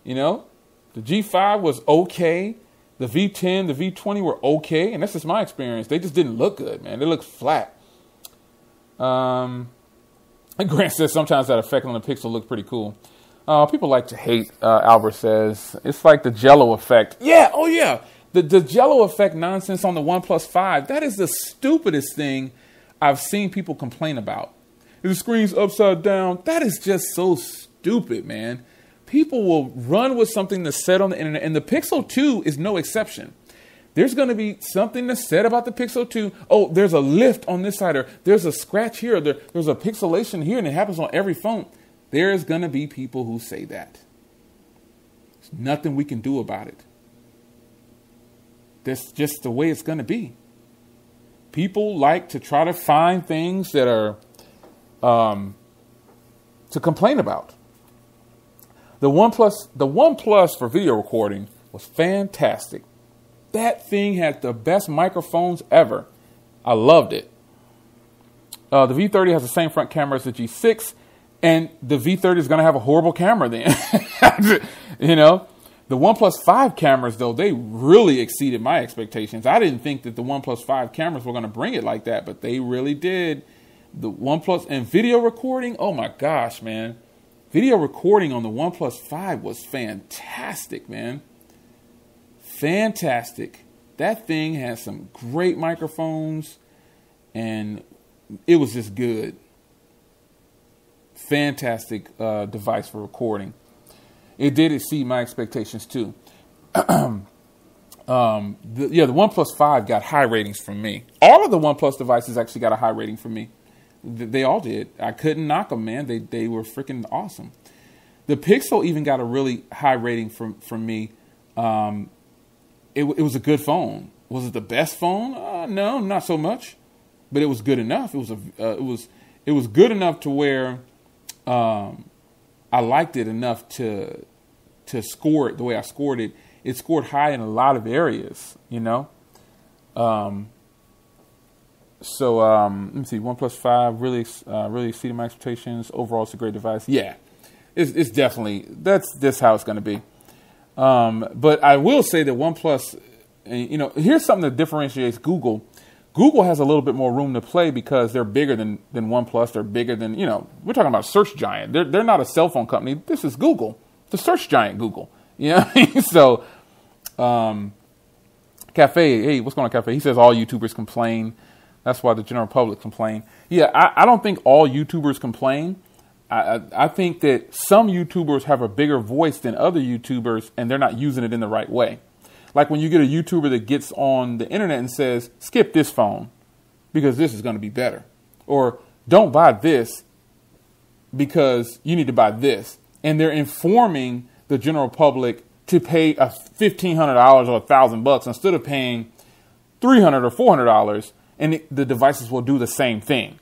[SPEAKER 1] You know, the G5 was okay. The V10, the V20 were okay, and that's just my experience. They just didn't look good, man. They looked flat. And Grant says sometimes that effect on the Pixel looks pretty cool. People like to hate, Albert says. It's like the Jello effect. Yeah, oh yeah. The Jello effect nonsense on the OnePlus 5, that is the stupidest thing I've seen people complain about. The screen's upside down. That is just so stupid, man. People will run with something that's said on the internet, and the Pixel 2 is no exception. There's going to be something that's said about the Pixel 2. Oh, there's a lift on this side, or there's a scratch here, or there's a pixelation here, and it happens on every phone. There's going to be people who say that. There's nothing we can do about it. That's just the way it's going to be. People like to try to find things that are to complain about. The OnePlus for video recording was fantastic. That thing had the best microphones ever. I loved it. The V30 has the same front camera as the G6, and the V30 is going to have a horrible camera then. You know, the OnePlus 5 cameras, though, they really exceeded my expectations. I didn't think that the OnePlus 5 cameras were going to bring it like that, but they really did. The OnePlus and video recording. Oh my gosh, man. Video recording on the OnePlus 5 was fantastic, man. Fantastic. That thing has some great microphones and it was just good. Fantastic device for recording. It did exceed my expectations too. The OnePlus 5 got high ratings from me. All of the OnePlus devices actually got a high rating from me. They all did. I couldn't knock them, man. They were freaking awesome. The Pixel even got a really high rating from me. It was a good phone. Was it the best phone? No, not so much. But it was good enough. It was good enough to where I liked it enough to score it the way I scored it. It scored high in a lot of areas, you know. Let me see. OnePlus 5 really exceeded my expectations. Overall, it's a great device. Yeah, it's definitely that's how it's going to be. But I will say that OnePlus, you know, here's something that differentiates Google. Google has a little bit more room to play because they're bigger than OnePlus. They're bigger than, you know, we're talking about search giant. They're not a cell phone company. This is Google, the search giant Google. You know what I mean? So, Cafe, hey, what's going on, Cafe? He says all YouTubers complain. That's why the general public complain. Yeah, I don't think all YouTubers complain. I think that some YouTubers have a bigger voice than other YouTubers, and they're not using it in the right way. Like when you get a YouTuber that gets on the internet and says, skip this phone because this is going to be better. Or don't buy this because you need to buy this. And they're informing the general public to pay $1,500 or $1,000 instead of paying $300 or $400, and the devices will do the same thing.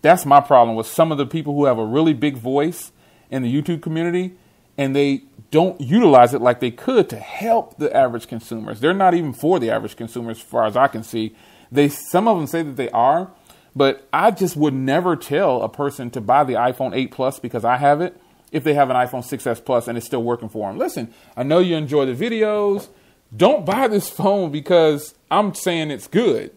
[SPEAKER 1] That's my problem with some of the people who have a really big voice in the YouTube community, and they don't utilize it like they could to help the average consumers. They're not even for the average consumers as far as I can see. Some of them say that they are, but I just would never tell a person to buy the iPhone 8 Plus because I have it if they have an iPhone 6s Plus and it's still working for them. Listen, I know you enjoy the videos. Don't buy this phone because I'm saying it's good.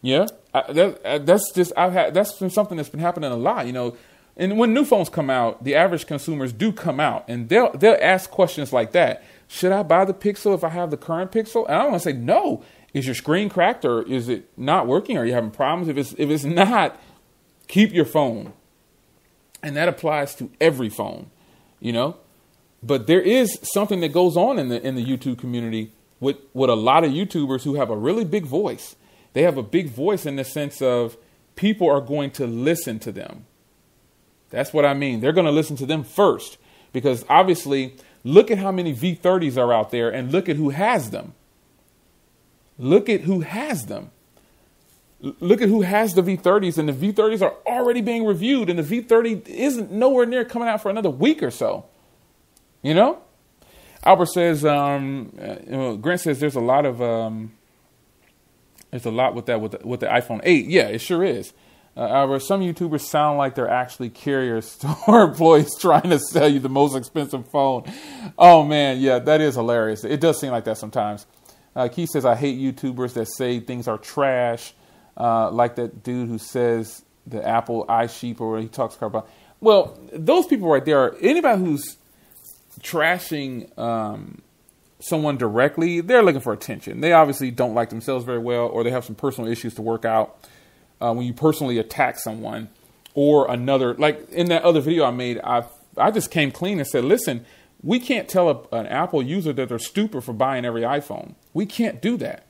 [SPEAKER 1] Yeah, that's been something that's been happening a lot, you know. And when new phones come out, the average consumers do come out and they'll ask questions like that. Should I buy the Pixel if I have the current Pixel? And I want to say, no. Is your screen cracked or is it not working? Are you having problems? If it's not, keep your phone. And that applies to every phone, you know. But there is something that goes on in the YouTube community with a lot of YouTubers who have a really big voice. They have a big voice in the sense of people are going to listen to them. That's what I mean. They're going to listen to them first because obviously look at how many V30s are out there and look at who has them. Look at who has them. Look at who has the V30s, and the V30s are already being reviewed, and the V30 isn't nowhere near coming out for another week or so. You know? Albert says, Grant says there's a lot with the iPhone 8. Yeah, it sure is. Albert, some YouTubers sound like they're actually carrier store employees trying to sell you the most expensive phone. Oh, man, yeah, that is hilarious. It does seem like that sometimes. Keith says, I hate YouTubers that say things are trash. Like that dude who says the Apple iSheep or he talks about. Well, those people right there, anybody who's trashing someone directly, they're looking for attention. They obviously don't like themselves very well, or they have some personal issues to work out. When you personally attack someone or another, like in that other video I made, I just came clean and said, listen, we can't tell an Apple user that they're stupid for buying every iPhone. We can't do that.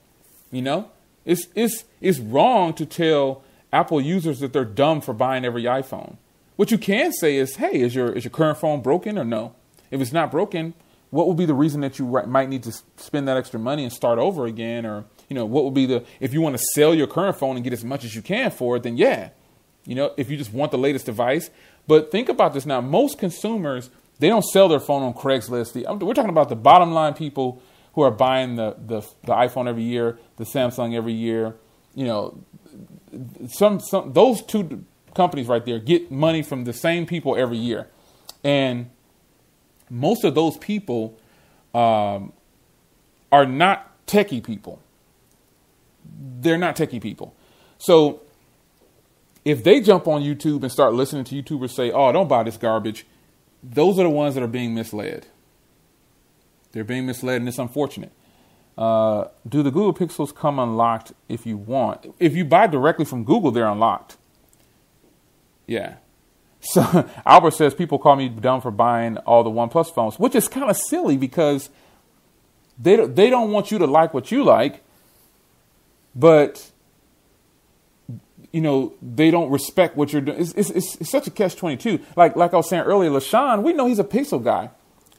[SPEAKER 1] You know? It's wrong to tell Apple users that they're dumb for buying every iPhone. What you can say is, hey, is your current phone broken or no? If it's not broken, what would be the reason that you might need to spend that extra money and start over again? Or, you know, what would be if you want to sell your current phone and get as much as you can for it, then yeah. You know, if you just want the latest device. But think about this now. Most consumers, they don't sell their phone on Craigslist. We're talking about the bottom line people who are buying the iPhone every year, the Samsung every year. You know, some those two companies right there get money from the same people every year. And most of those people are not techie people. They're not techie people. So if they jump on YouTube and start listening to YouTubers say, oh, don't buy this garbage, those are the ones that are being misled. They're being misled, and it's unfortunate. Do the Google Pixels come unlocked if you want? If you buy directly from Google, they're unlocked. Yeah. So Albert says people call me dumb for buying all the OnePlus phones, which is kind of silly because they don't want you to like what you like, but you know they don't respect what you're doing. It's such a catch-22. Like I was saying earlier, LaShawn, we know he's a Pixel guy.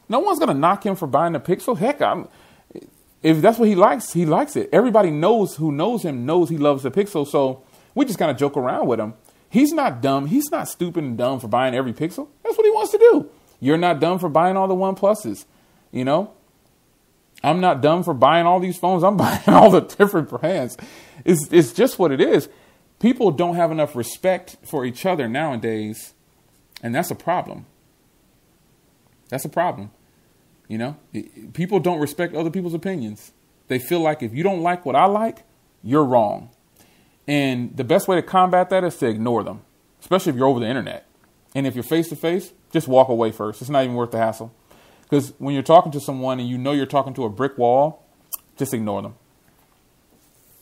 [SPEAKER 1] No one's gonna knock him for buying a Pixel. Heck, if that's what he likes it. Everybody who knows him knows he loves the Pixel, so we just kind of joke around with him. He's not dumb. He's not stupid and dumb for buying every Pixel. That's what he wants to do. You're not dumb for buying all the OnePluses. You know, I'm not dumb for buying all these phones. I'm buying all the different brands. It's just what it is. People don't have enough respect for each other nowadays, and that's a problem. That's a problem. You know, people don't respect other people's opinions. They feel like if you don't like what I like, you're wrong. And the best way to combat that is to ignore them, especially if you're over the internet. And if you're face-to-face, just walk away first. It's not even worth the hassle. Because when you're talking to someone and you know you're talking to a brick wall, just ignore them.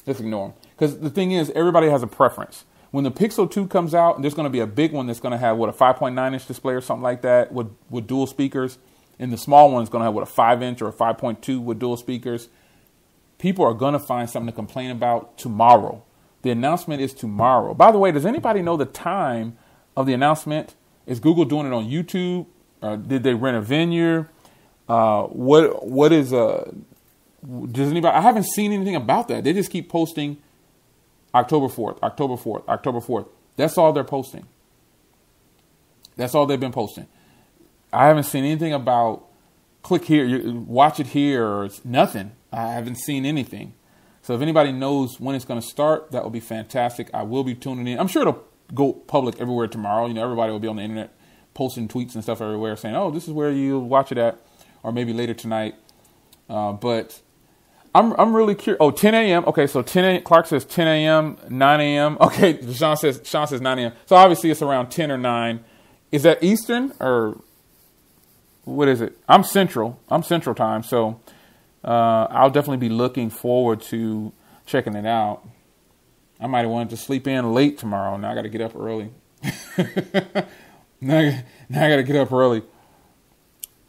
[SPEAKER 1] Just ignore them. Because the thing is, everybody has a preference. When the Pixel 2 comes out, there's going to be a big one that's going to have, a 5.9-inch display or something like that with dual speakers. And the small one is going to have, a 5-inch or a 5.2 with dual speakers. People are going to find something to complain about tomorrow. The announcement is tomorrow. By the way, does anybody know the time of the announcement? Is Google doing it on YouTube? Did they rent a venue? What is does anybody? I haven't seen anything about that. They just keep posting October 4th, October 4th, October 4th. That's all they're posting. That's all they've been posting. I haven't seen anything about click here, watch it here, or nothing. I haven't seen anything. So if anybody knows when it's going to start, that would be fantastic. I will be tuning in. I'm sure it'll go public everywhere tomorrow. You know, everybody will be on the internet posting tweets and stuff everywhere saying, oh, this is where you watch it at, or maybe later tonight. But I'm really curious. Oh, 10 a.m. Okay, so 10 a.m. Clark says 10 a.m., 9 a.m. Okay, Sean says 9 a.m. So obviously it's around 10 or 9. Is that Eastern or what is it? I'm Central time. So I'll definitely be looking forward to checking it out. I might have wanted to sleep in late tomorrow. Now I got to get up early. now I got to get up early.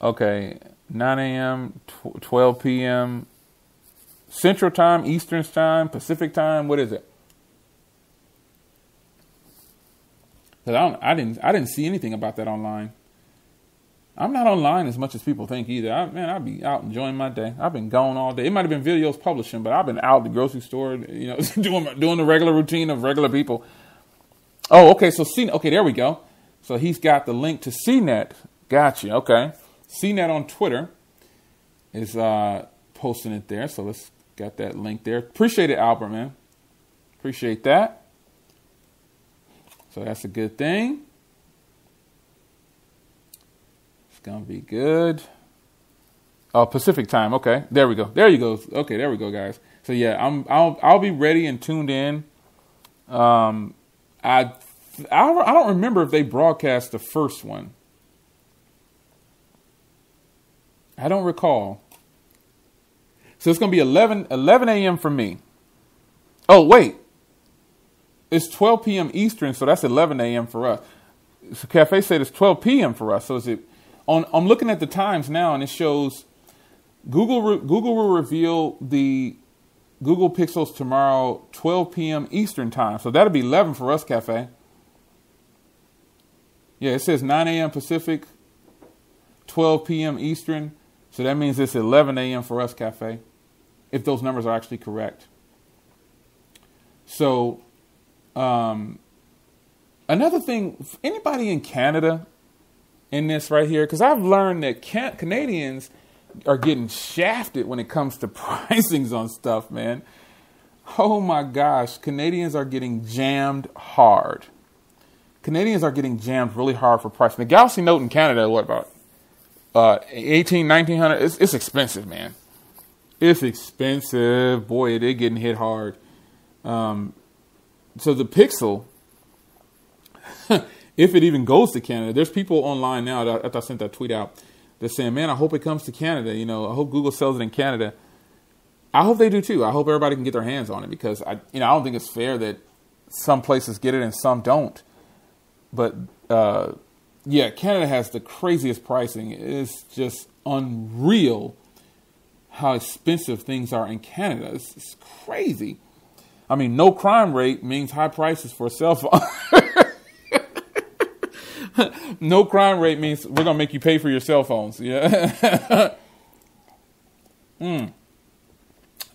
[SPEAKER 1] Okay, 9 a.m., 12 p.m., Central time, Eastern time, Pacific time. What is it? Because I didn't see anything about that online. I'm not online as much as people think either. I'll be out enjoying my day. I've been gone all day. It might have been videos publishing, but I've been out at the grocery store, you know, doing the regular routine of regular people. Oh, okay. So okay, there we go. So he's got the link to CNET. Gotcha. Okay. CNET on Twitter is posting it there. So let's got that link there. Appreciate it, Albert, man. Appreciate that. So that's a good thing. It's gonna be good. Oh, Pacific time. Okay, there we go. There you go. Okay, there we go, guys. So yeah, I'll be ready and tuned in. I don't remember if they broadcast the first one. I don't recall. So it's gonna be 11 a.m. for me. Oh wait, it's 12 p.m. Eastern, so that's 11 a.m. for us. So Cafe said it's 12 p.m. for us. So is it? I'm looking at the times now, and it shows Google will reveal the Google Pixels tomorrow, 12 p.m. Eastern time. So that'll be 11 for us, Cafe. Yeah, it says 9 a.m. Pacific, 12 p.m. Eastern. So that means it's 11 a.m. for us, Cafe, if those numbers are actually correct. So another thing, anybody in Canada in this right here, because I've learned that Canadians are getting shafted when it comes to pricings on stuff, man. Oh my gosh, Canadians are getting jammed hard. Canadians are getting jammed really hard for pricing. The Galaxy Note in Canada, what about 1900? It's expensive, man. It's expensive. Boy, they're getting hit hard. So the Pixel if it even goes to Canada. There's people online now that, after I sent that tweet out, they're saying, man, I hope it comes to Canada. You know, I hope Google sells it in Canada. I hope they do too. I hope everybody can get their hands on it, because I don't think it's fair that some places get it and some don't. But yeah, Canada has the craziest pricing. It's just unreal how expensive things are in Canada. It's crazy. I mean, no crime rate means high prices for a cell phone. No crime rate means we're going to make you pay for your cell phones. Yeah.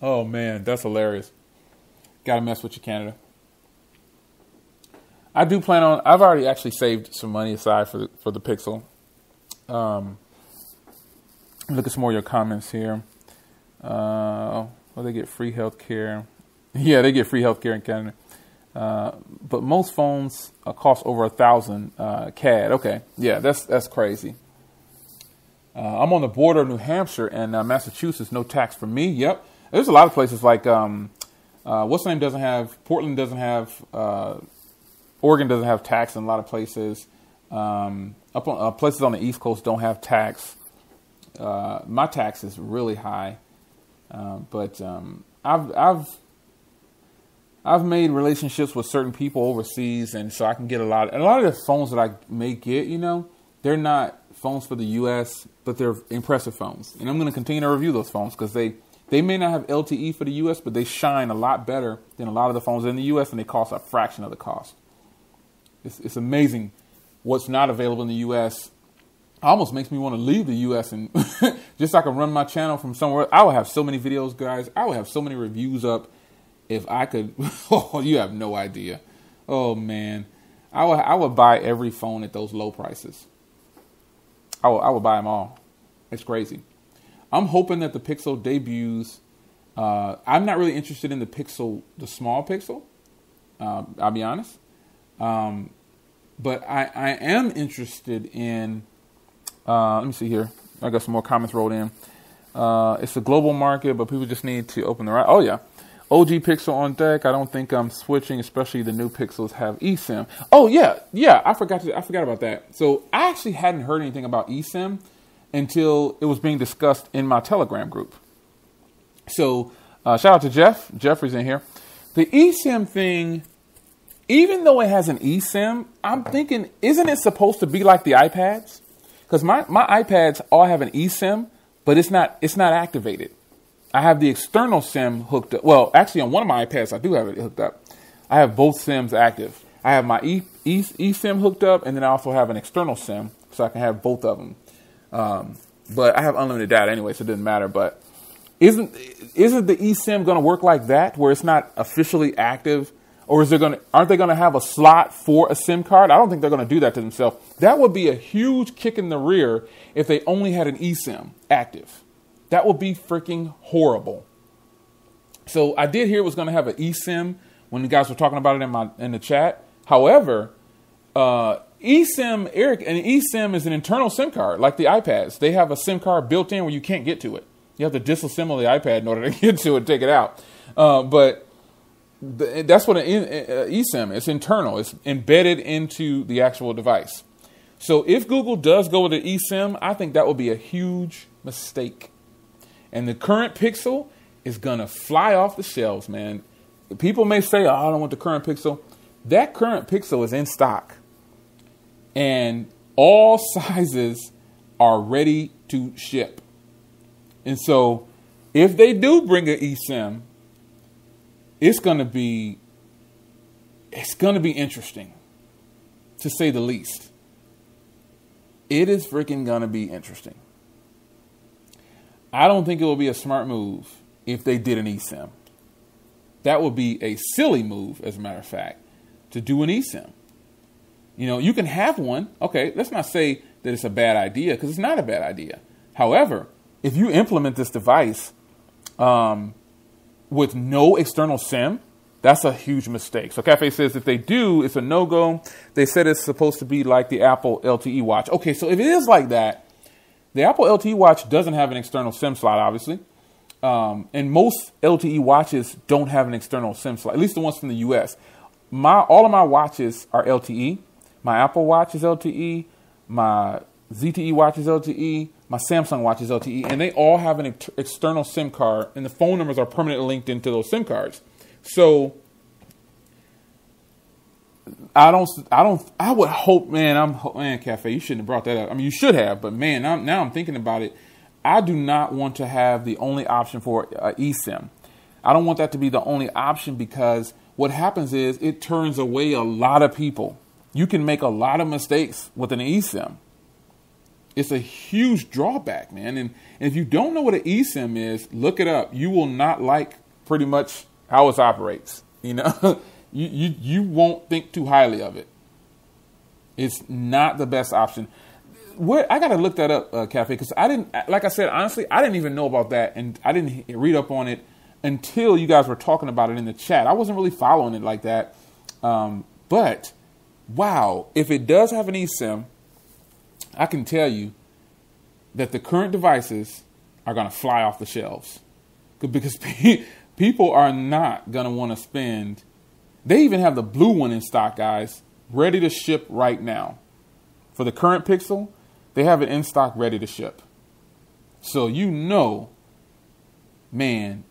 [SPEAKER 1] Oh, man, that's hilarious. Got to mess with you, Canada. I do plan on, I've already actually saved some money aside for the Pixel. Look at some more of your comments here. Well, they get free health care. Yeah, they get free health care in Canada. But most phones cost over 1,000 CAD. Okay, yeah, that's crazy. I'm on the border of New Hampshire and Massachusetts. No tax for me. Yep. There's a lot of places like what's the name doesn't have, Portland doesn't have, Oregon doesn't have tax in a lot of places. Up on places on the East Coast don't have tax. My tax is really high, but I've made relationships with certain people overseas, and so I can get a lot of the phones that I may get, you know, they're not phones for the U.S., but they're impressive phones. And I'm going to continue to review those phones because they may not have LTE for the U.S., but they shine a lot better than a lot of the phones in the U.S., and they cost a fraction of the cost. It's amazing what's not available in the U.S. Almost makes me want to leave the U.S. and just so I can run my channel from somewhere. I would have so many videos, guys. I would have so many reviews up. If I could, oh, you have no idea. Oh, man. I would buy every phone at those low prices. I would buy them all. It's crazy. I'm hoping that the Pixel debuts. I'm not really interested in the Pixel, the small Pixel. I'll be honest. But I am interested in, let me see here. I got some more comments rolled in. It's a global market, but people just need to open their eyes. Oh, yeah. OG Pixel on deck. I don't think I'm switching, especially the new Pixels have eSIM. Oh yeah, I forgot about that. So I actually hadn't heard anything about eSIM until it was being discussed in my Telegram group. So shout out to Jeff. Jeffrey's in here. The eSIM thing, even though it has an eSIM, I'm thinking, isn't it supposed to be like the iPads? Because my iPads all have an eSIM, but it's not activated. I have the external SIM hooked up. Well, actually, on one of my iPads, I do have it hooked up. I have both SIMs active. I have my eSIM hooked up, and then I also have an external SIM, so I can have both of them. But I have unlimited data anyway, so it doesn't matter. But isn't the eSIM going to work like that, where it's not officially active, or aren't they going to have a slot for a SIM card? I don't think they're going to do that to themselves. That would be a huge kick in the rear if they only had an eSIM active. That would be freaking horrible. So I did hear it was going to have an eSIM when the guys were talking about it in the chat. However, eSIM, Eric, an eSIM is an internal SIM card, like the iPads. They have a SIM card built in where you can't get to it. You have to disassemble the iPad in order to get to it and take it out. But that's what an eSIM is. It's internal. It's embedded into the actual device. So if Google does go with an eSIM, I think that would be a huge mistake. And the current Pixel is going to fly off the shelves, man. People may say, oh, I don't want the current Pixel. That current Pixel is in stock. And all sizes are ready to ship. And so if they do bring an eSIM, it's going to be interesting, to say the least. It is freaking going to be interesting. I don't think it will be a smart move if they did an eSIM. That would be a silly move, as a matter of fact, to do an eSIM. You know, you can have one. Okay, let's not say that it's a bad idea, because it's not a bad idea. However, if you implement this device with no external SIM, that's a huge mistake. So Cafe says if they do, it's a no-go. They said it's supposed to be like the Apple LTE Watch. Okay, so if it is like that, the Apple LTE Watch doesn't have an external SIM slot, obviously. And most LTE watches don't have an external SIM slot, at least the ones from the US. All of my watches are LTE. My Apple Watch is LTE. My ZTE watch is LTE. My Samsung watch is LTE. And they all have an external SIM card. And the phone numbers are permanently linked into those SIM cards. So I would hope, man, Cafe, you shouldn't have brought that up. I mean, you should have, but man, now I'm thinking about it. I do not want to have the only option for eSIM. I don't want that to be the only option, because what happens is it turns away a lot of people. You can make a lot of mistakes with an eSIM. It's a huge drawback, man. And if you don't know what an eSIM is, look it up. You will not like pretty much how it operates. You know, you won't think too highly of it. It's not the best option. I got to look that up, Cafe, because like I said, honestly, I didn't even know about that, and I didn't read up on it until you guys were talking about it in the chat. I wasn't really following it like that. But wow, if it does have an eSIM, I can tell you that the current devices are going to fly off the shelves, because people are not going to want to spend. They even have the blue one in stock, guys, ready to ship right now. For the current Pixel, they have it in stock, ready to ship. So man,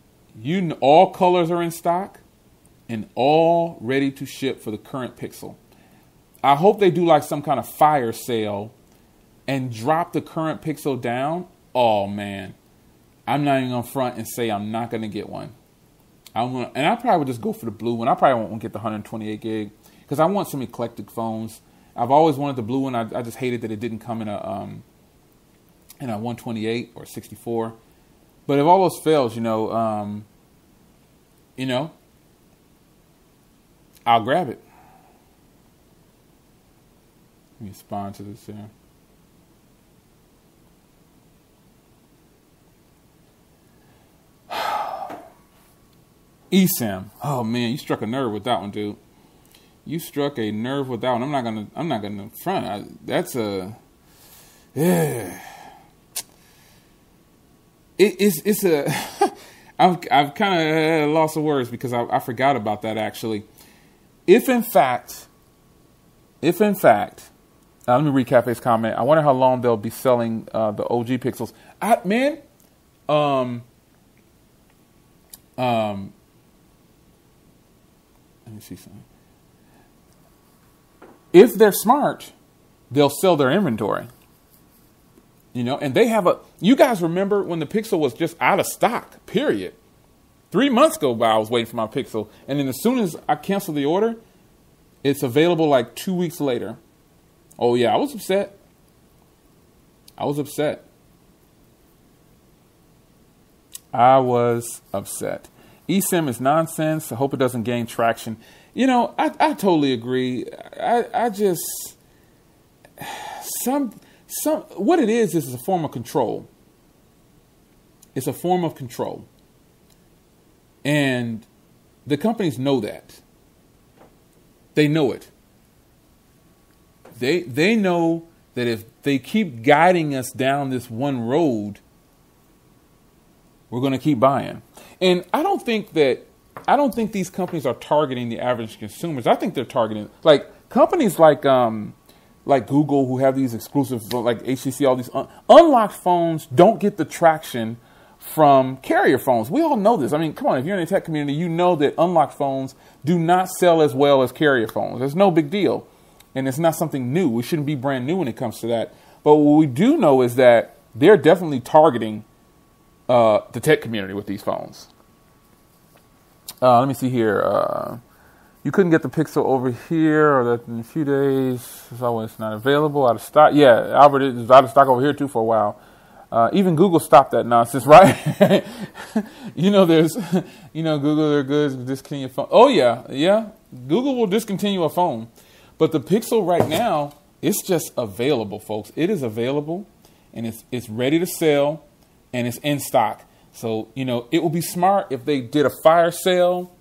[SPEAKER 1] all colors are in stock and all ready to ship for the current Pixel. I hope they do like some kind of fire sale and drop the current Pixel down. Oh man, I'm not even gonna front and say I'm not gonna get one. And I probably would just go for the blue one. I probably won't get the 128 gig because I want some eclectic phones. I've always wanted the blue one. I just hated that it didn't come in a 128 or 64. But if all those fails, I'll grab it. Let me respond to this here. eSIM. Oh man, you struck a nerve with that one, dude. You struck a nerve with that one. I'm not gonna front. It's a. I've kind of lost of words because I forgot about that actually. If in fact, let me read Cafe's comment. I wonder how long they'll be selling the OG Pixels. Let me see something. If they're smart, they'll sell their inventory. And they have you guys remember when the Pixel was just out of stock, period. 3 months go by, I was waiting for my Pixel. And then as soon as I canceled the order, it's available like 2 weeks later. Oh yeah, I was upset. I was upset. eSIM is nonsense. I hope it doesn't gain traction. I totally agree. I just, what it is a form of control. It's a form of control. And the companies know that. They know it. They know that if they keep guiding us down this one road, we're going to keep buying. And I don't think these companies are targeting the average consumers. I think they're targeting companies like Google, who have these exclusive, like HTC, all these unlocked phones don't get the traction from carrier phones. We all know this. I mean, come on, if you're in the tech community, you know that unlocked phones do not sell as well as carrier phones. There's no big deal. And it's not something new. We shouldn't be brand new when it comes to that. But what we do know is that they're definitely targeting the tech community with these phones. Let me see here. You couldn't get the Pixel over here, or that in a few days. It's always not available, out of stock. Yeah, Albert is out of stock over here too for a while. Even Google stopped that nonsense, right? Google, they're good. Discontinue a phone. Oh yeah. Google will discontinue a phone, but the Pixel right now, it's just available, folks. It is available, and it's ready to sell, and it's in stock. So it would be smart if they did a fire sale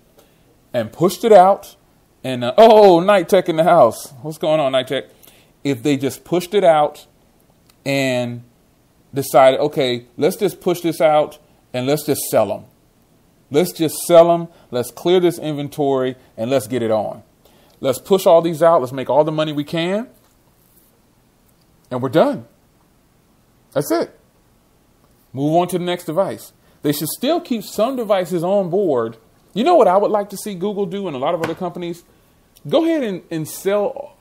[SPEAKER 1] and pushed it out. And Night Tech in the house. What's going on, Night Tech? If they just pushed it out and decided, okay, let's just push this out and let's just sell them. Let's just sell them. Let's clear this inventory and let's get it on. Let's push all these out. Let's make all the money we can. And we're done. That's it. Move on to the next device. They should still keep some devices on board. You know what I would like to see Google do and a lot of other companies? Go ahead and sell,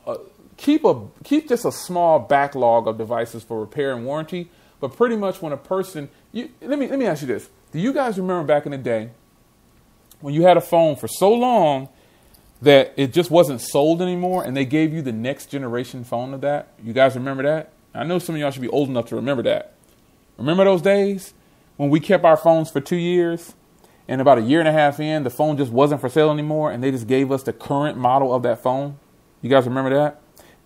[SPEAKER 1] keep just a small backlog of devices for repair and warranty. But pretty much when a person, let me ask you this. Do you guys remember back in the day when you had a phone for so long that it just wasn't sold anymore and they gave you the next generation phone of that? You guys remember that? I know some of y'all should be old enough to remember that. Remember those days when we kept our phones for 2 years and about a year and a half in, the phone just wasn't for sale anymore and they just gave us the current model of that phone? You guys remember that?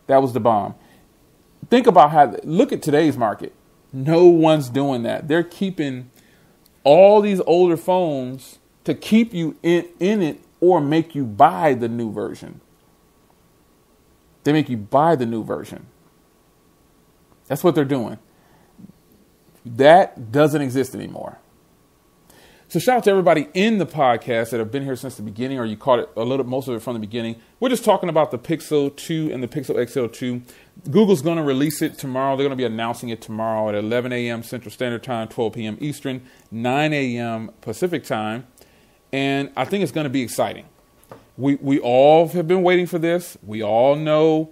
[SPEAKER 1] That was the bomb. Think about look at today's market. No one's doing that. They're keeping all these older phones to keep you in it or make you buy the new version. They make you buy the new version. That's what they're doing. That doesn't exist anymore. So shout out to everybody in the podcast that have been here since the beginning, or you caught it most of it from the beginning. We're just talking about the Pixel 2 and the Pixel XL 2. Google's going to release it tomorrow. They're going to be announcing it tomorrow at 11 a.m. Central Standard Time, 12 p.m. Eastern, 9 a.m. Pacific Time. And I think it's going to be exciting. We all have been waiting for this. We all know,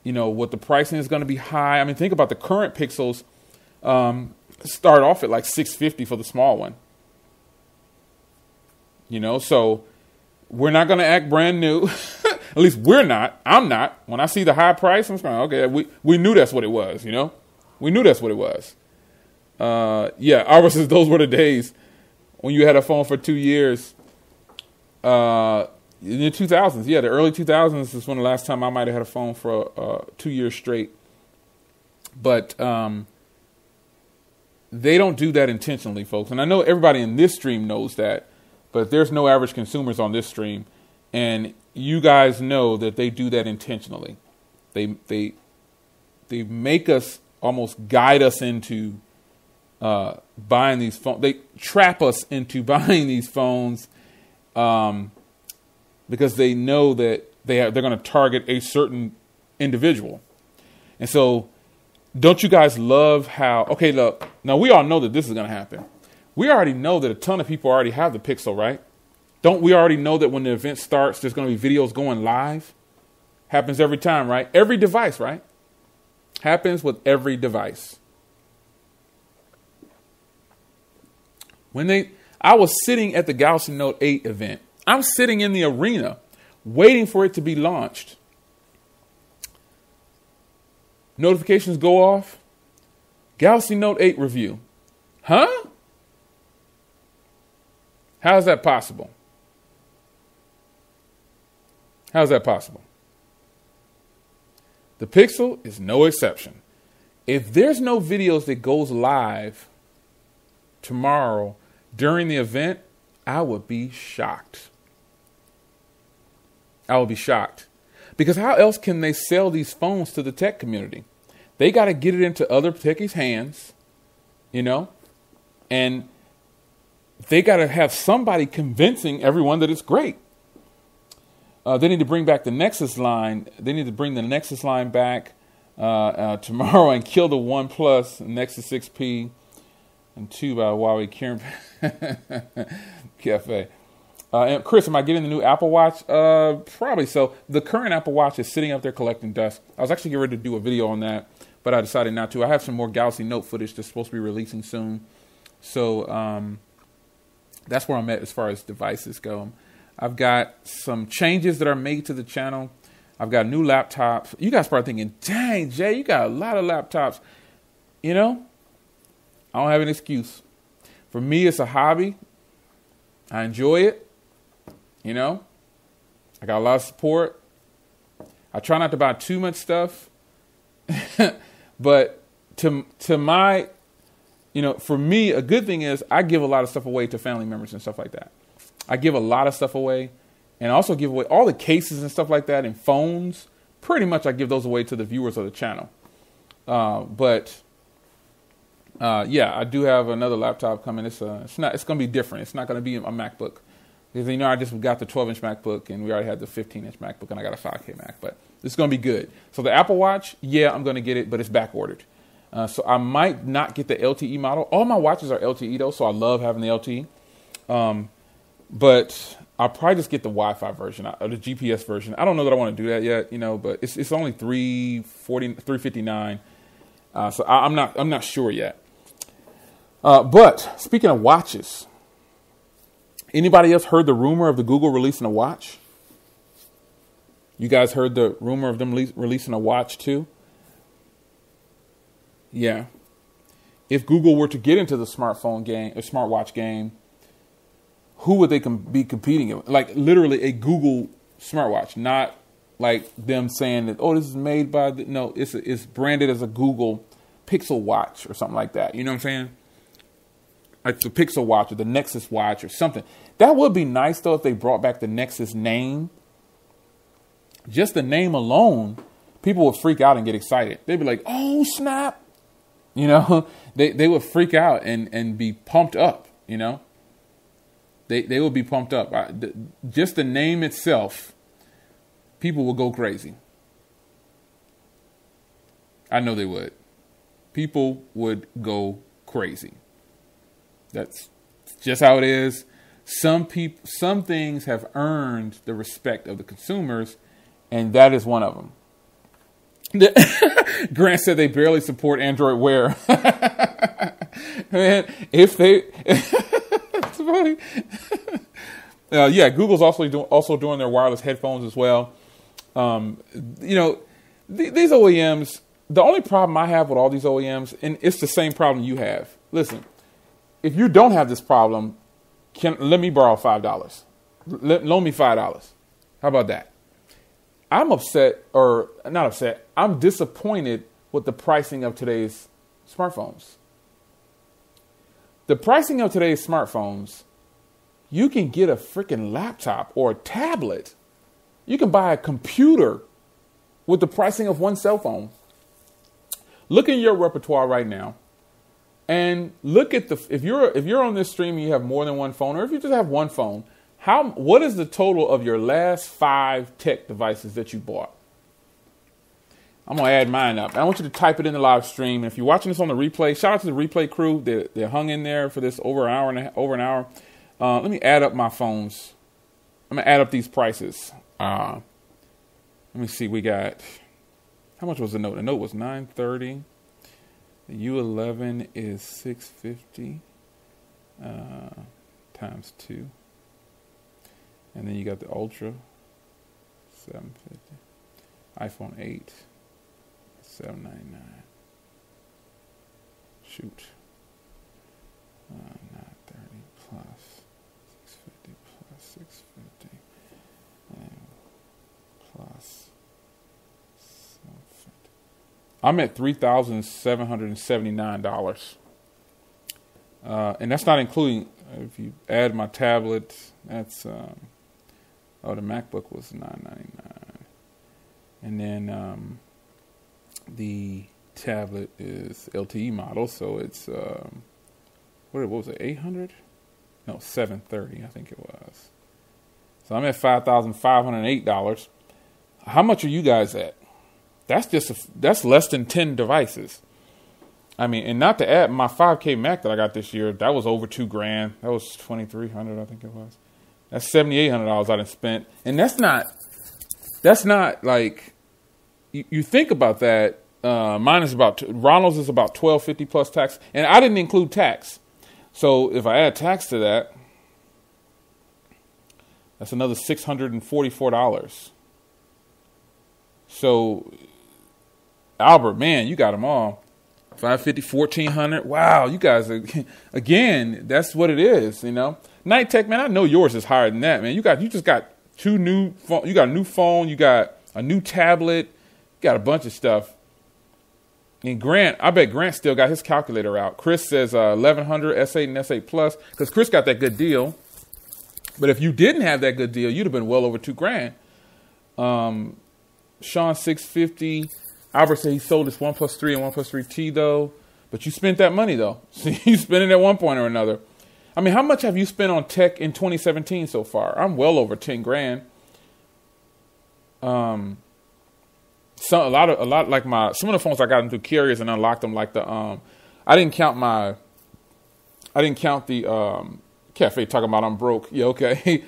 [SPEAKER 1] what the pricing is going to be high. I mean, think about the current Pixels start off at like $650 for the small one. So we're not going to act brand new. At least we're not. I'm not. When I see the high price, I'm going, okay, we knew that's what it was, We knew that's what it was. Obviously those were the days when you had a phone for 2 years. In the 2000s, the early 2000s is when the last time I might have had a phone for 2 years straight. But they don't do that intentionally, folks. And I know everybody in this stream knows that, but there's no average consumers on this stream. And you guys know that they do that intentionally. They make us almost guide us into buying these phones. They trap us into buying these phones because they know that they're going to target a certain individual. And so don't you guys love how, okay, look, now we all know that this is going to happen. We already know that a ton of people already have the Pixel, right? Don't we already know that when the event starts, there's going to be videos going live? Happens every time, right? Every device, right? Happens with every device. I was sitting at the Galaxy Note 8 event. I'm sitting in the arena waiting for it to be launched. Notifications go off. Galaxy Note 8 review. Huh? How is that possible? How is that possible? The Pixel is no exception. If there's no videos that goes live tomorrow during the event, I would be shocked. I would be shocked. Because how else can they sell these phones to the tech community? They got to get it into other techies' hands, and they got to have somebody convincing everyone that it's great. They need to bring back the Nexus line. They need to bring the Nexus line back tomorrow and kill the OnePlus Nexus 6P and 2 by Huawei Cafe. And Chris, am I getting the new Apple Watch? Probably so. The current Apple Watch is sitting up there collecting dust. I was actually getting ready to do a video on that, but I decided not to. I have some more Galaxy Note footage that's supposed to be releasing soon. So that's where I'm at as far as devices go. I've got some changes that are made to the channel. I've got new laptops. You guys probably thinking, dang, Jay, you got a lot of laptops. I don't have an excuse. For me, it's a hobby. I enjoy it. I got a lot of support. I try not to buy too much stuff. But to my, for me, a good thing is I give a lot of stuff away to family members and stuff like that. I give a lot of stuff away, and I also give away all the cases and stuff like that and phones. Pretty much I give those away to the viewers of the channel. But I do have another laptop coming. It's going to be different. It's not going to be a MacBook. Because, you know, I just got the 12-inch MacBook, and we already had the 15-inch MacBook, and I got a 5K Mac. But it's going to be good. So the Apple Watch, yeah, I'm going to get it, but it's back-ordered. So I might not get the LTE model. All my watches are LTE, though, so I love having the LTE. But I'll probably just get the Wi-Fi version, or the GPS version. I don't know that I want to do that yet, you know, but it's only $359. So I'm not sure yet. But speaking of watches, anybody else heard the rumor of the Google releasing a watch? You guys heard the rumor of them releasing a watch too? Yeah. If Google were to get into the smartphone game, a smartwatch game, who would they be competing with? Like literally a Google smartwatch, not like them saying that, oh, this is made by no, it's branded as a Google Pixel watch or something like that. You know what I'm saying? Like the Pixel watch or the Nexus watch or something. That would be nice, though, if they brought back the Nexus name. Just the name alone, people would freak out and get excited. They'd be like, oh, snap. You know, they would freak out and be pumped up, you know. They would be pumped up. Just the name itself, people will go crazy. I know they would. People would go crazy. That's just how it is. Some things have earned the respect of the consumers, and that is one of them. Grant said they barely support Android Wear. Man, if they, it's funny. Yeah, Google's also doing their wireless headphones as well. You know, these OEMs. The only problem I have with all these OEMs, and it's the same problem you have. Listen. If you don't have this problem, let me borrow $5. Loan me $5. How about that? I'm upset, or not upset. I'm disappointed with the pricing of today's smartphones. The pricing of today's smartphones, you can get a freaking laptop or a tablet. You can buy a computer with the pricing of one cell phone. Look in your repertoire right now. And look at if you're on this stream and you have more than one phone, or if you just have one phone, what is the total of your last 5 tech devices that you bought? I'm gonna add mine up. I want you to type it in the live stream. And if you're watching this on the replay, shout out to the replay crew. They hung in there for this over an hour. Let me add up my phones. I'm gonna add up these prices. Let me see. We got, how much was the note? The note was $930. The U11 is $650 times 2. And then you got the Ultra, $750. iPhone 8, $799. Shoot. 930 plus 650 plus 650 and plus. I'm at $3,779. And that's not including, if you add my tablet, that's, the MacBook was $999. And then the tablet is LTE model, so it's, what was it, 800? No, 730, I think it was. So I'm at $5,508. How much are you guys at? That's less than 10 devices. I mean, and not to add my 5K Mac that I got this year, that was over $2,000. That was $2,300, I think it was. That's $7,800 I done spent, and that's not like you think about that. Mine is Ronald's is about $1,250 plus tax, and I didn't include tax. So if I add tax to that, that's another $644. So, Albert, man, you got them all. $550, $1,400. Wow, you guys are, again, that's what it is, you know. Night Tech, man, I know yours is higher than that, man. You just got 2 new phone. You got a new phone. You got a new tablet. You got a bunch of stuff. And Grant, I bet Grant still got his calculator out. Chris says 1100 S8 and S8 Plus, because Chris got that good deal. But if you didn't have that good deal, you'd have been well over $2,000. Sean 650. Albert said he sold his OnePlus 3 and OnePlus 3T though. But you spent that money though. So you spent it at one point or another. I mean, how much have you spent on tech in 2017 so far? I'm well over 10 grand. Some of the phones I got them through carriers and unlocked them, like I didn't count the Cafe talking about I'm broke. Yeah, okay.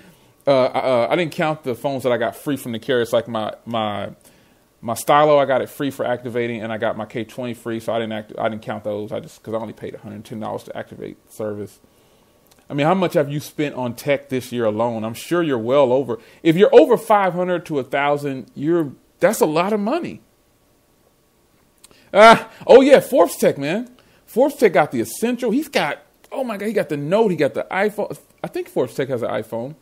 [SPEAKER 1] I didn't count the phones that I got free from the carriers, like my Stylo. I got it free for activating, and I got my K20 free, so I didn't count those. Because I only paid $110 to activate service. I mean, how much have you spent on tech this year alone? I'm sure you're well over. If you're over 500 to 1,000, that's a lot of money. Oh yeah, Forbes Tech, man. Forbes Tech got the Essential. He got the Note. He got the iPhone. I think Forbes Tech has an iPhone.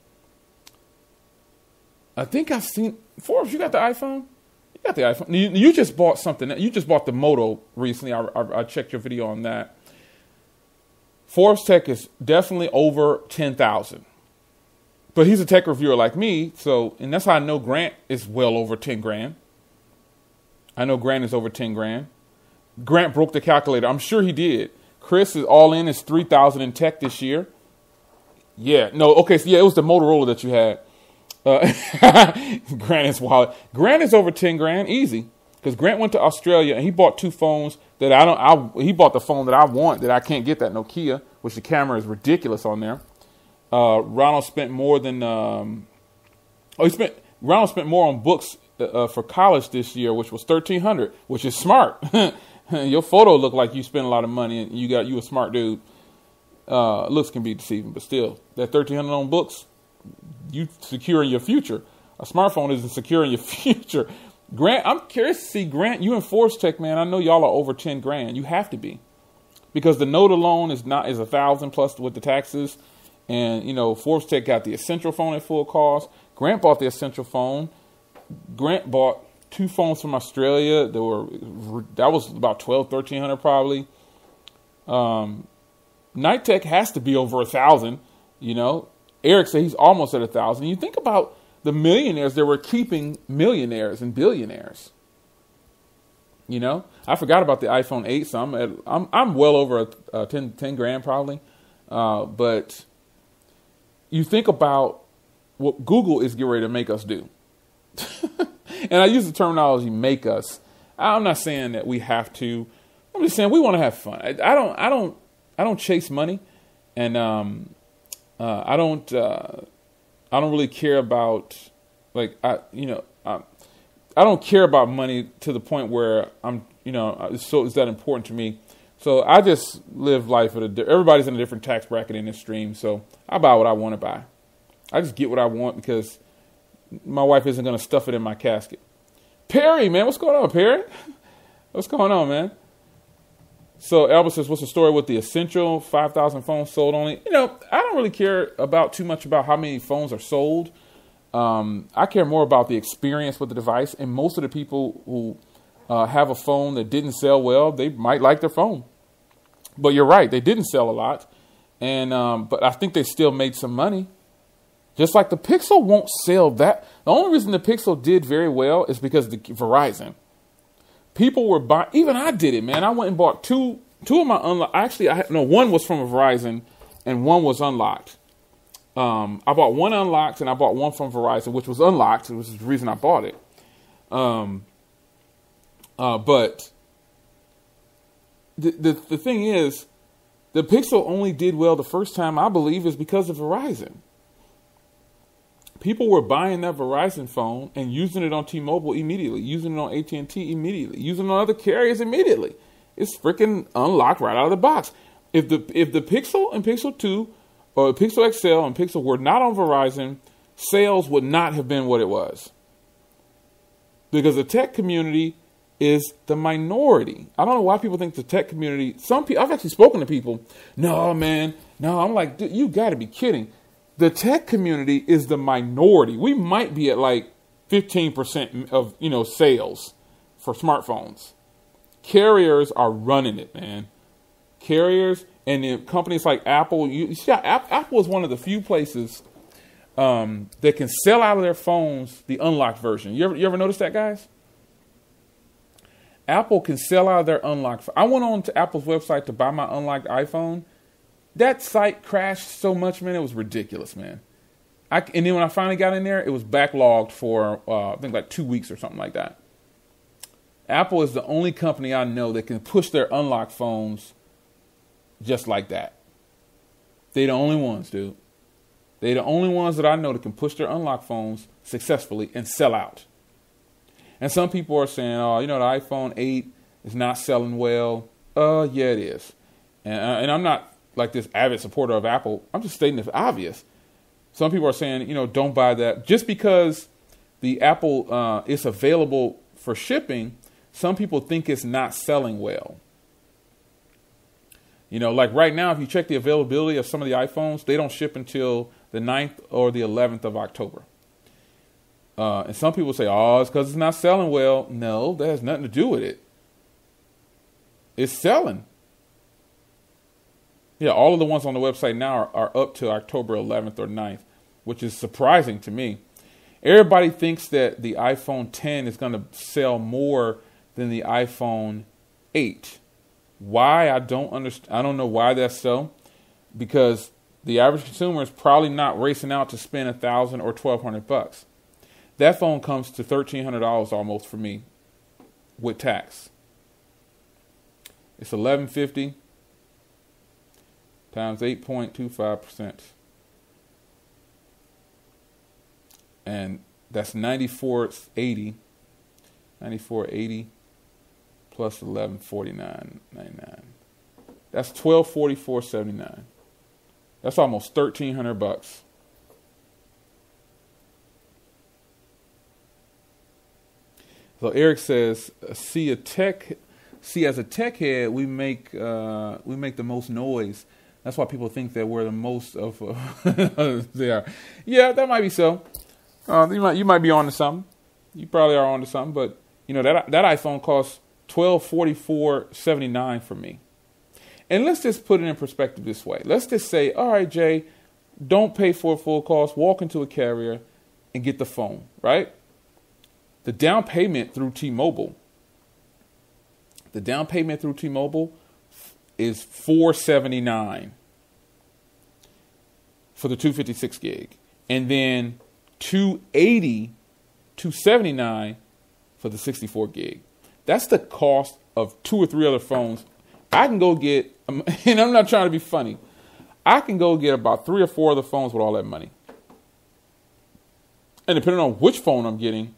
[SPEAKER 1] I think I've seen Forbes. You got the iPhone? You got the iPhone. You just bought something. You just bought the Moto recently. I checked your video on that. Forbes Tech is definitely over 10,000. But he's a tech reviewer like me, and that's how I know Grant is well over 10 grand. I know Grant is over 10 grand. Grant broke the calculator. I'm sure he did. Chris is all in. It's 3,000 in tech this year. Yeah. No. Okay. So yeah, it was the Motorola that you had. Grant is wild. Grant is over 10 grand easy, because Grant went to Australia and he bought two phones that he bought the phone that I want, that I can't get, that Nokia, which the camera is ridiculous on there. Ronald spent more than Ronald spent more on books for college this year, which was $1,300, which is smart. Your photo looked like you spent a lot of money, and you a smart dude. Looks can be deceiving, but still, that $1,300 on books, you securing your future. A smartphone isn't securing your future. Grant, I'm curious to see, Grant, you and Forbes Tech, man. I know y'all are over 10 grand. You have to be, because the Note alone is 1,000 plus with the taxes, and Forbes Tech got the Essential phone at full cost. Grant bought the Essential phone. Grant bought two phones from Australia that was about $1,200-$1,300 probably. Night Tech has to be over 1,000. Eric said he's almost at 1,000. You think about the millionaires that were keeping millionaires and billionaires. I forgot about the iPhone 8, so I'm well over 10 grand probably. But you think about what Google is getting ready to make us do. And I use the terminology "make us." I'm not saying that we have to. I'm just saying we want to have fun. I don't chase money, and I don't really care about, I don't care about money to the point where so it's that important to me. So I just live life everybody's in a different tax bracket in this stream, so I buy what I want to buy. I just get what I want, because my wife isn't going to stuff it in my casket. Perry, man, what's going on, Perry? What's going on, man? So Albert says, what's the story with the Essential 5,000 phones sold only? I don't really care too much about how many phones are sold. I care more about the experience with the device. And most of the people who have a phone that didn't sell well, they might like their phone. But you're right, they didn't sell a lot. And but I think they still made some money. Just like the Pixel won't sell that. The only reason the Pixel did very well is because of the Verizon. People were buying. Even I did it, man. I went and bought two of my unlocked. Actually, one was from a Verizon and one was unlocked. I bought one unlocked and I bought one from Verizon, which was unlocked, which is the reason I bought it. But the thing is, the Pixel only did well the first time, I believe, is because of Verizon. People were buying that Verizon phone and using it on T-Mobile immediately, using it on AT&T immediately, using it on other carriers immediately. It's freaking unlocked right out of the box. If the Pixel and Pixel 2 or Pixel XL and Pixel were not on Verizon, sales would not have been what it was. Because the tech community is the minority. I don't know why people think the tech community, some people, I've actually spoken to people, no, man, no, I'm like, dude, you got to be kidding. The tech community is the minority. We might be at like 15% of, sales for smartphones. Carriers are running it, man. Carriers and then companies like Apple. You see, Apple is one of the few places that can sell out of their phones the unlocked version. You ever notice that, guys? Apple can sell out of their unlocked. I went on to Apple's website to buy my unlocked iPhone. That site crashed so much, man. It was ridiculous, man. And then when I finally got in there, it was backlogged for, I think, like 2 weeks or something like that. Apple is the only company I know that can push their unlock phones just like that. They're the only ones, dude. They're the only ones that I know that can push their unlock phones successfully and sell out. And some people are saying, oh, the iPhone 8 is not selling well. Yeah, it is. And I'm not like this avid supporter of Apple. I'm just stating the obvious. Some people are saying, don't buy that. Just because the Apple is available for shipping, some people think it's not selling well. Like right now, if you check the availability of some of the iPhones, they don't ship until the 9th or the 11th of October. And some people say, oh, it's because it's not selling well. No, that has nothing to do with it. It's selling. Yeah, all of the ones on the website now are up to October 11th or 9th, which is surprising to me. Everybody thinks that the iPhone 10 is going to sell more than the iPhone 8. Why? I don't understand. I don't know why that's so. Because the average consumer is probably not racing out to spend $1,000 or $1,200. That phone comes to $1,300 almost for me with tax. It's $1,150 times 8.25%. And that's $94.80 plus $1,149.99. That's $1,244.79. That's almost $1,300. So Eric says, "See, as a tech head, we make the most noise. That's why people think that we're the most of they are. Yeah, that might be so. You might be onto something. You probably are onto something. But that iPhone costs $1,244.79 for me. And let's just put it in perspective this way. Let's just say, all right, Jay, don't pay for full cost. Walk into a carrier and get the phone, right? The down payment through T-Mobile is $479 for the 256 gig, and then $279 for the 64 gig. That's the cost of 2 or 3 other phones. I can go get, and I'm not trying to be funny, I can go get about 3 or 4 other phones with all that money. And depending on which phone I'm getting,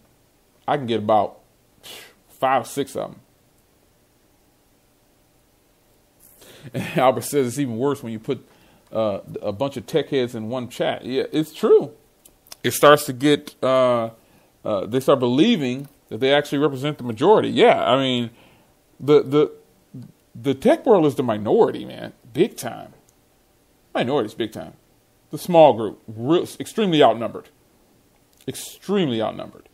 [SPEAKER 1] I can get about 5 or 6 of them. And Albert says it's even worse when you put a bunch of tech heads in one chat. Yeah, it's true. It starts to get, they start believing that they actually represent the majority. Yeah, I mean, the tech world is the minority, man, big time. Minorities, big time. The small group, extremely outnumbered. Extremely outnumbered.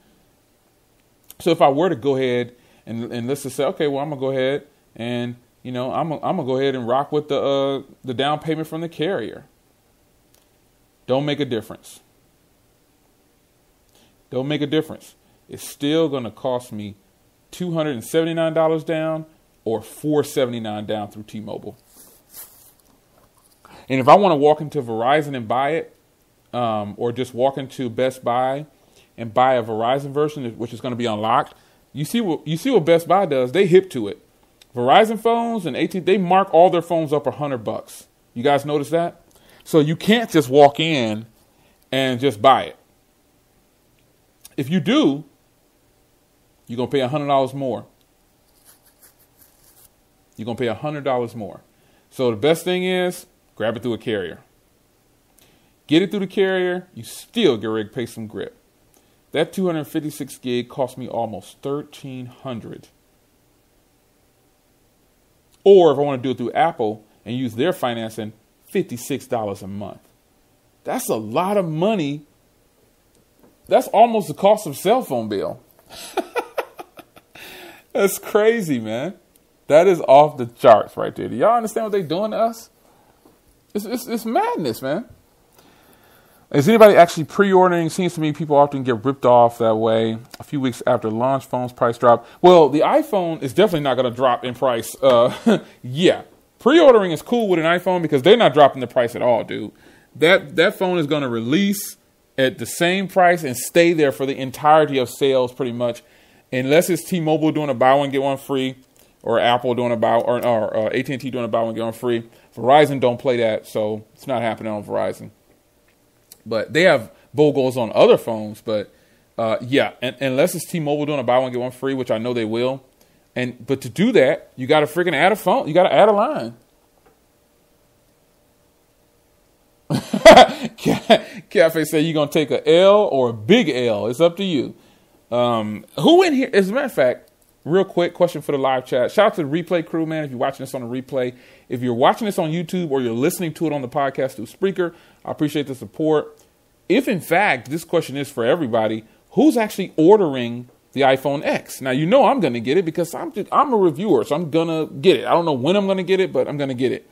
[SPEAKER 1] So if I were to go ahead and let's just say, okay, well, I'm gonna go ahead and I'm gonna go ahead and rock with the down payment from the carrier. Don't make a difference. Don't make a difference. It's still gonna cost me $279 down or $479 down through T-Mobile. And if I want to walk into Verizon and buy it, or just walk into Best Buy and buy a Verizon version, which is going to be unlocked, you see what Best Buy does? They hip to it. Verizon phones and AT&T, they mark all their phones up $100. You guys notice that? So you can't just walk in and just buy it. If you do, you're going to pay $100 more. You're going to pay $100 more. So the best thing is, grab it through a carrier. Get it through the carrier, you still get ready to pay some grip. That 256 gig cost me almost $1,300. Or if I want to do it through Apple and use their financing, $56 a month. That's a lot of money. That's almost the cost of a cell phone bill. That's crazy, man. That is off the charts right there. Do y'all understand what they're doing to us? It's madness, man. Is anybody actually pre-ordering? Seems to me people often get ripped off that way. A few weeks after launch, phones price drop. Well, the iPhone is definitely not going to drop in price. Yeah, Pre-ordering is cool with an iPhone because they're not dropping the price at all, dude. That phone is going to release at the same price and stay there for the entirety of sales, pretty much, unless it's T-Mobile doing a buy one get one free, or Apple doing a buy, or AT&T doing a buy one get one free. Verizon don't play that, so it's not happening on Verizon. But they have BOGOs on other phones, but yeah, and unless it's T-Mobile doing a buy one get one free, which I know they will. But to do that, you got to freaking add a phone. You got to add a line. Cafe said you're going to take a L or a big L. It's up to you. Who in here, as a matter of fact, real quick question for the live chat. Shout out to the replay crew, man, if you're watching this on the replay. If you're watching this on YouTube or you're listening to it on the podcast through Spreaker, I appreciate the support. If, in fact, this question is for everybody, who's actually ordering the iPhone X? Now, you know I'm going to get it because I'm a reviewer, so I'm going to get it. I don't know when I'm going to get it, but I'm going to get it.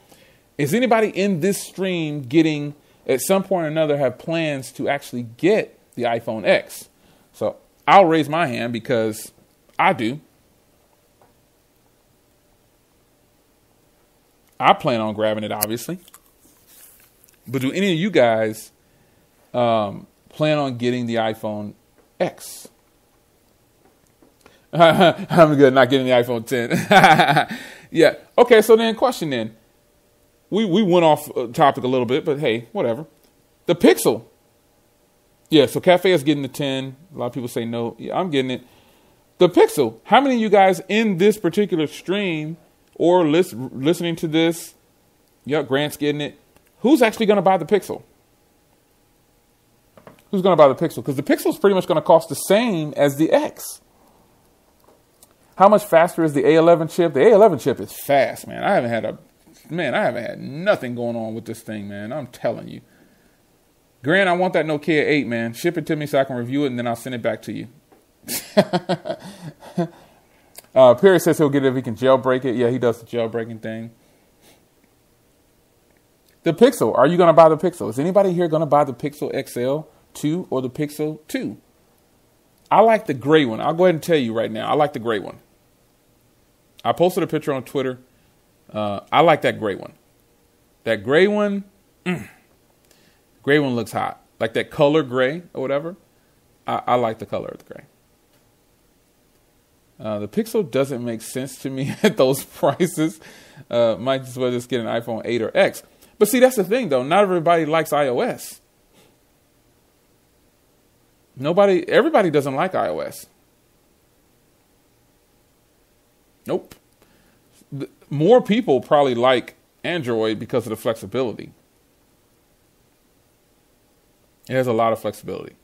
[SPEAKER 1] Is anybody in this stream getting, at some point or another, have plans to actually get the iPhone X? So I'll raise my hand because I do. I plan on grabbing it, obviously. But do any of you guys plan on getting the iPhone X? I'm good, not getting the iPhone 10. Yeah. Okay, so then question then. We went off topic a little bit, but hey, whatever. The Pixel. Yeah, so Cafe is getting the 10. A lot of people say no. Yeah, I'm getting it. The Pixel. How many of you guys in this particular stream or listening to this? Yep, Grant's getting it. Who's actually going to buy the Pixel? Who's going to buy the Pixel? Because the Pixel is pretty much going to cost the same as the X. How much faster is the A11 chip? The A11 chip is fast, man. I haven't had nothing going on with this thing, man. I'm telling you. Grant, I want that Nokia 8, man. Ship it to me so I can review it, and then I'll send it back to you. Perry says he'll get it if he can jailbreak it. Yeah, he does the jailbreaking thing. The Pixel. Are you going to buy the Pixel? Is anybody here going to buy the Pixel XL 2 or the Pixel 2? I like the gray one. I'll go ahead and tell you right now. I like the gray one. I posted a picture on Twitter. I like that gray one. That gray one, gray one looks hot. Like that color gray or whatever. I like the color of the gray. The Pixel doesn't make sense to me at those prices. Might as well just get an iPhone 8 or X. But see, that's the thing, though. Not everybody likes iOS. Everybody doesn't like iOS. Nope. More people probably like Android because of the flexibility. It has a lot of flexibility.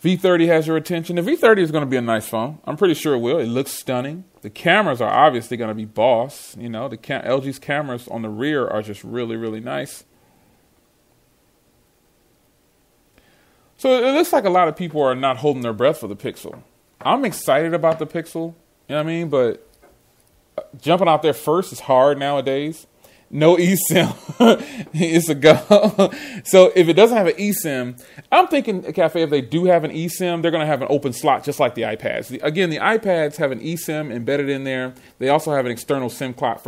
[SPEAKER 1] V30 has your attention. The V30 is going to be a nice phone. I'm pretty sure it will. It looks stunning. The cameras are obviously going to be boss. You know, LG's cameras on the rear are just really, really nice. So it looks like a lot of people are not holding their breath for the Pixel. I'm excited about the Pixel, you know what I mean? But jumping out there first is hard nowadays. No eSIM. It's a go. So if it doesn't have an eSIM, I'm thinking, Cafe, if they do have an eSIM, they're going to have an open slot just like the iPads. Again, the iPads have an eSIM embedded in there. They also have an external SIM card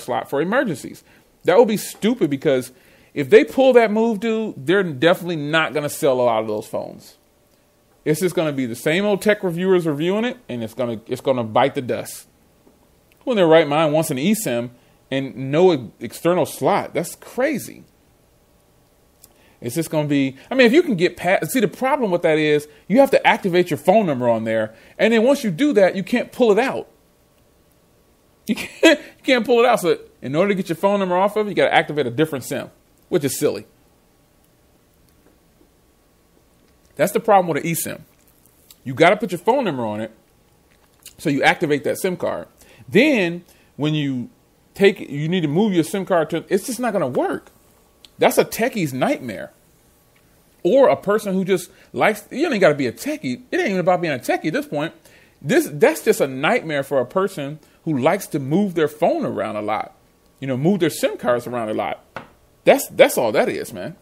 [SPEAKER 1] slot for emergencies. That would be stupid because if they pull that move, dude, they're definitely not going to sell a lot of those phones. It's just going to be the same old tech reviewers reviewing it, and it's going to bite the dust. Who in their right mind wants an eSIM and no external slot? That's crazy. It's just going to be, I mean, if you can get past, see, the problem with that is you have to activate your phone number on there, and then once you do that, you can't pull it out. You can't pull it out. So in order to get your phone number off of it, you got to activate a different SIM, which is silly. That's the problem with an eSIM. You got to put your phone number on it so you activate that SIM card. Then when you take it, you need to move your SIM card to, it's just not going to work. That's a techie's nightmare. Or a person who just likes, you ain't got to be a techie. It ain't even about being a techie at this point. That's just a nightmare for a person who likes to move their phone around a lot. You know, move their SIM cards around a lot. That's all that is, man.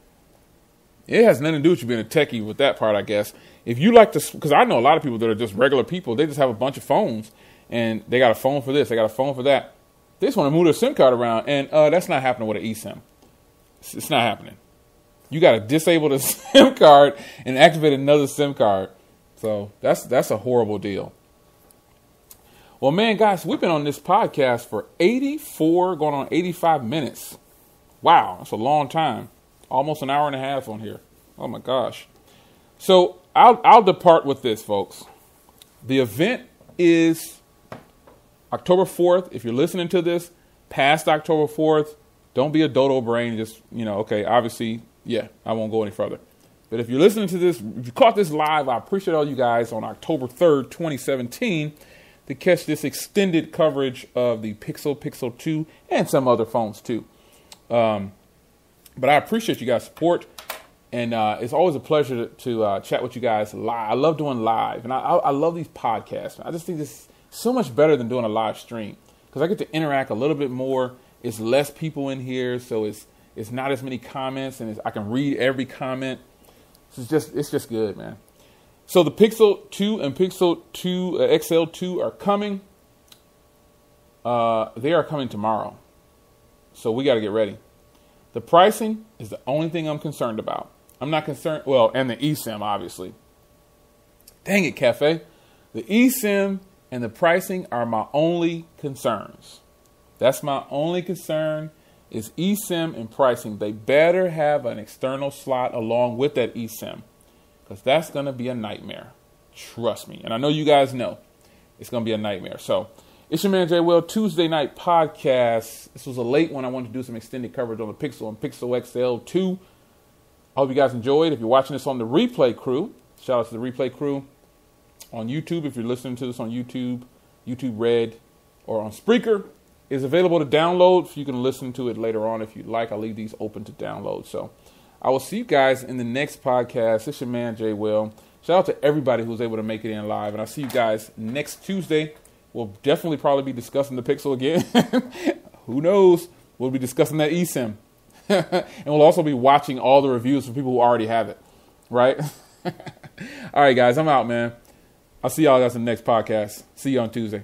[SPEAKER 1] It has nothing to do with you being a techie with that part, I guess. If you like to, because I know a lot of people that are just regular people, they just have a bunch of phones, and they got a phone for this, they got a phone for that. They just want to move their SIM card around, and that's not happening with an eSIM. It's not happening. You got to disable the SIM card and activate another SIM card. So that's a horrible deal. Well, man, guys, we've been on this podcast for 84, going on 85 minutes. Wow, that's a long time. Almost an hour and a half on here. Oh, my gosh. So I'll depart with this, folks. The event is October 4th. If you're listening to this past October 4th, don't be a dodo brain. Just, okay, obviously, yeah, I won't go any further. But if you're listening to this, if you caught this live, I appreciate all you guys on October 3rd, 2017, to catch this extended coverage of the Pixel 2, and some other phones too. But I appreciate you guys' support, and it's always a pleasure to chat with you guys live. I love doing live, and I love these podcasts. I just think this is so much better than doing a live stream, because I get to interact a little bit more. It's less people in here, so it's not as many comments, and I can read every comment. It's just good, man. So the Pixel 2 and Pixel 2 XL 2 are coming. They are coming tomorrow. So we got to get ready. The pricing is the only thing I'm concerned about. I'm not concerned. Well, and the eSIM, obviously. Dang it, Cafe. The eSIM and the pricing are my only concerns. That's my only concern is eSIM and pricing. They better have an external slot along with that eSIM, because that's going to be a nightmare. Trust me. And I know you guys know it's going to be a nightmare. So it's your man Jay Will, Tuesday night podcast. This was a late one. I wanted to do some extended coverage on the Pixel and Pixel XL 2. I hope you guys enjoyed. If you're watching this on the Replay Crew, shout out to the Replay Crew on YouTube. If you're listening to this on YouTube, YouTube Red, or on Spreaker, it's available to download. You can listen to it later on if you'd like. I'll leave these open to download. So I will see you guys in the next podcast. It's your man Jay Will. Shout out to everybody who was able to make it in live. And I'll see you guys next Tuesday. We'll definitely probably be discussing the Pixel again. Who knows? We'll be discussing that eSIM. And we'll also be watching all the reviews from people who already have it. Right? All right, guys. I'm out, man. I'll see y'all guys in the next podcast. See you on Tuesday.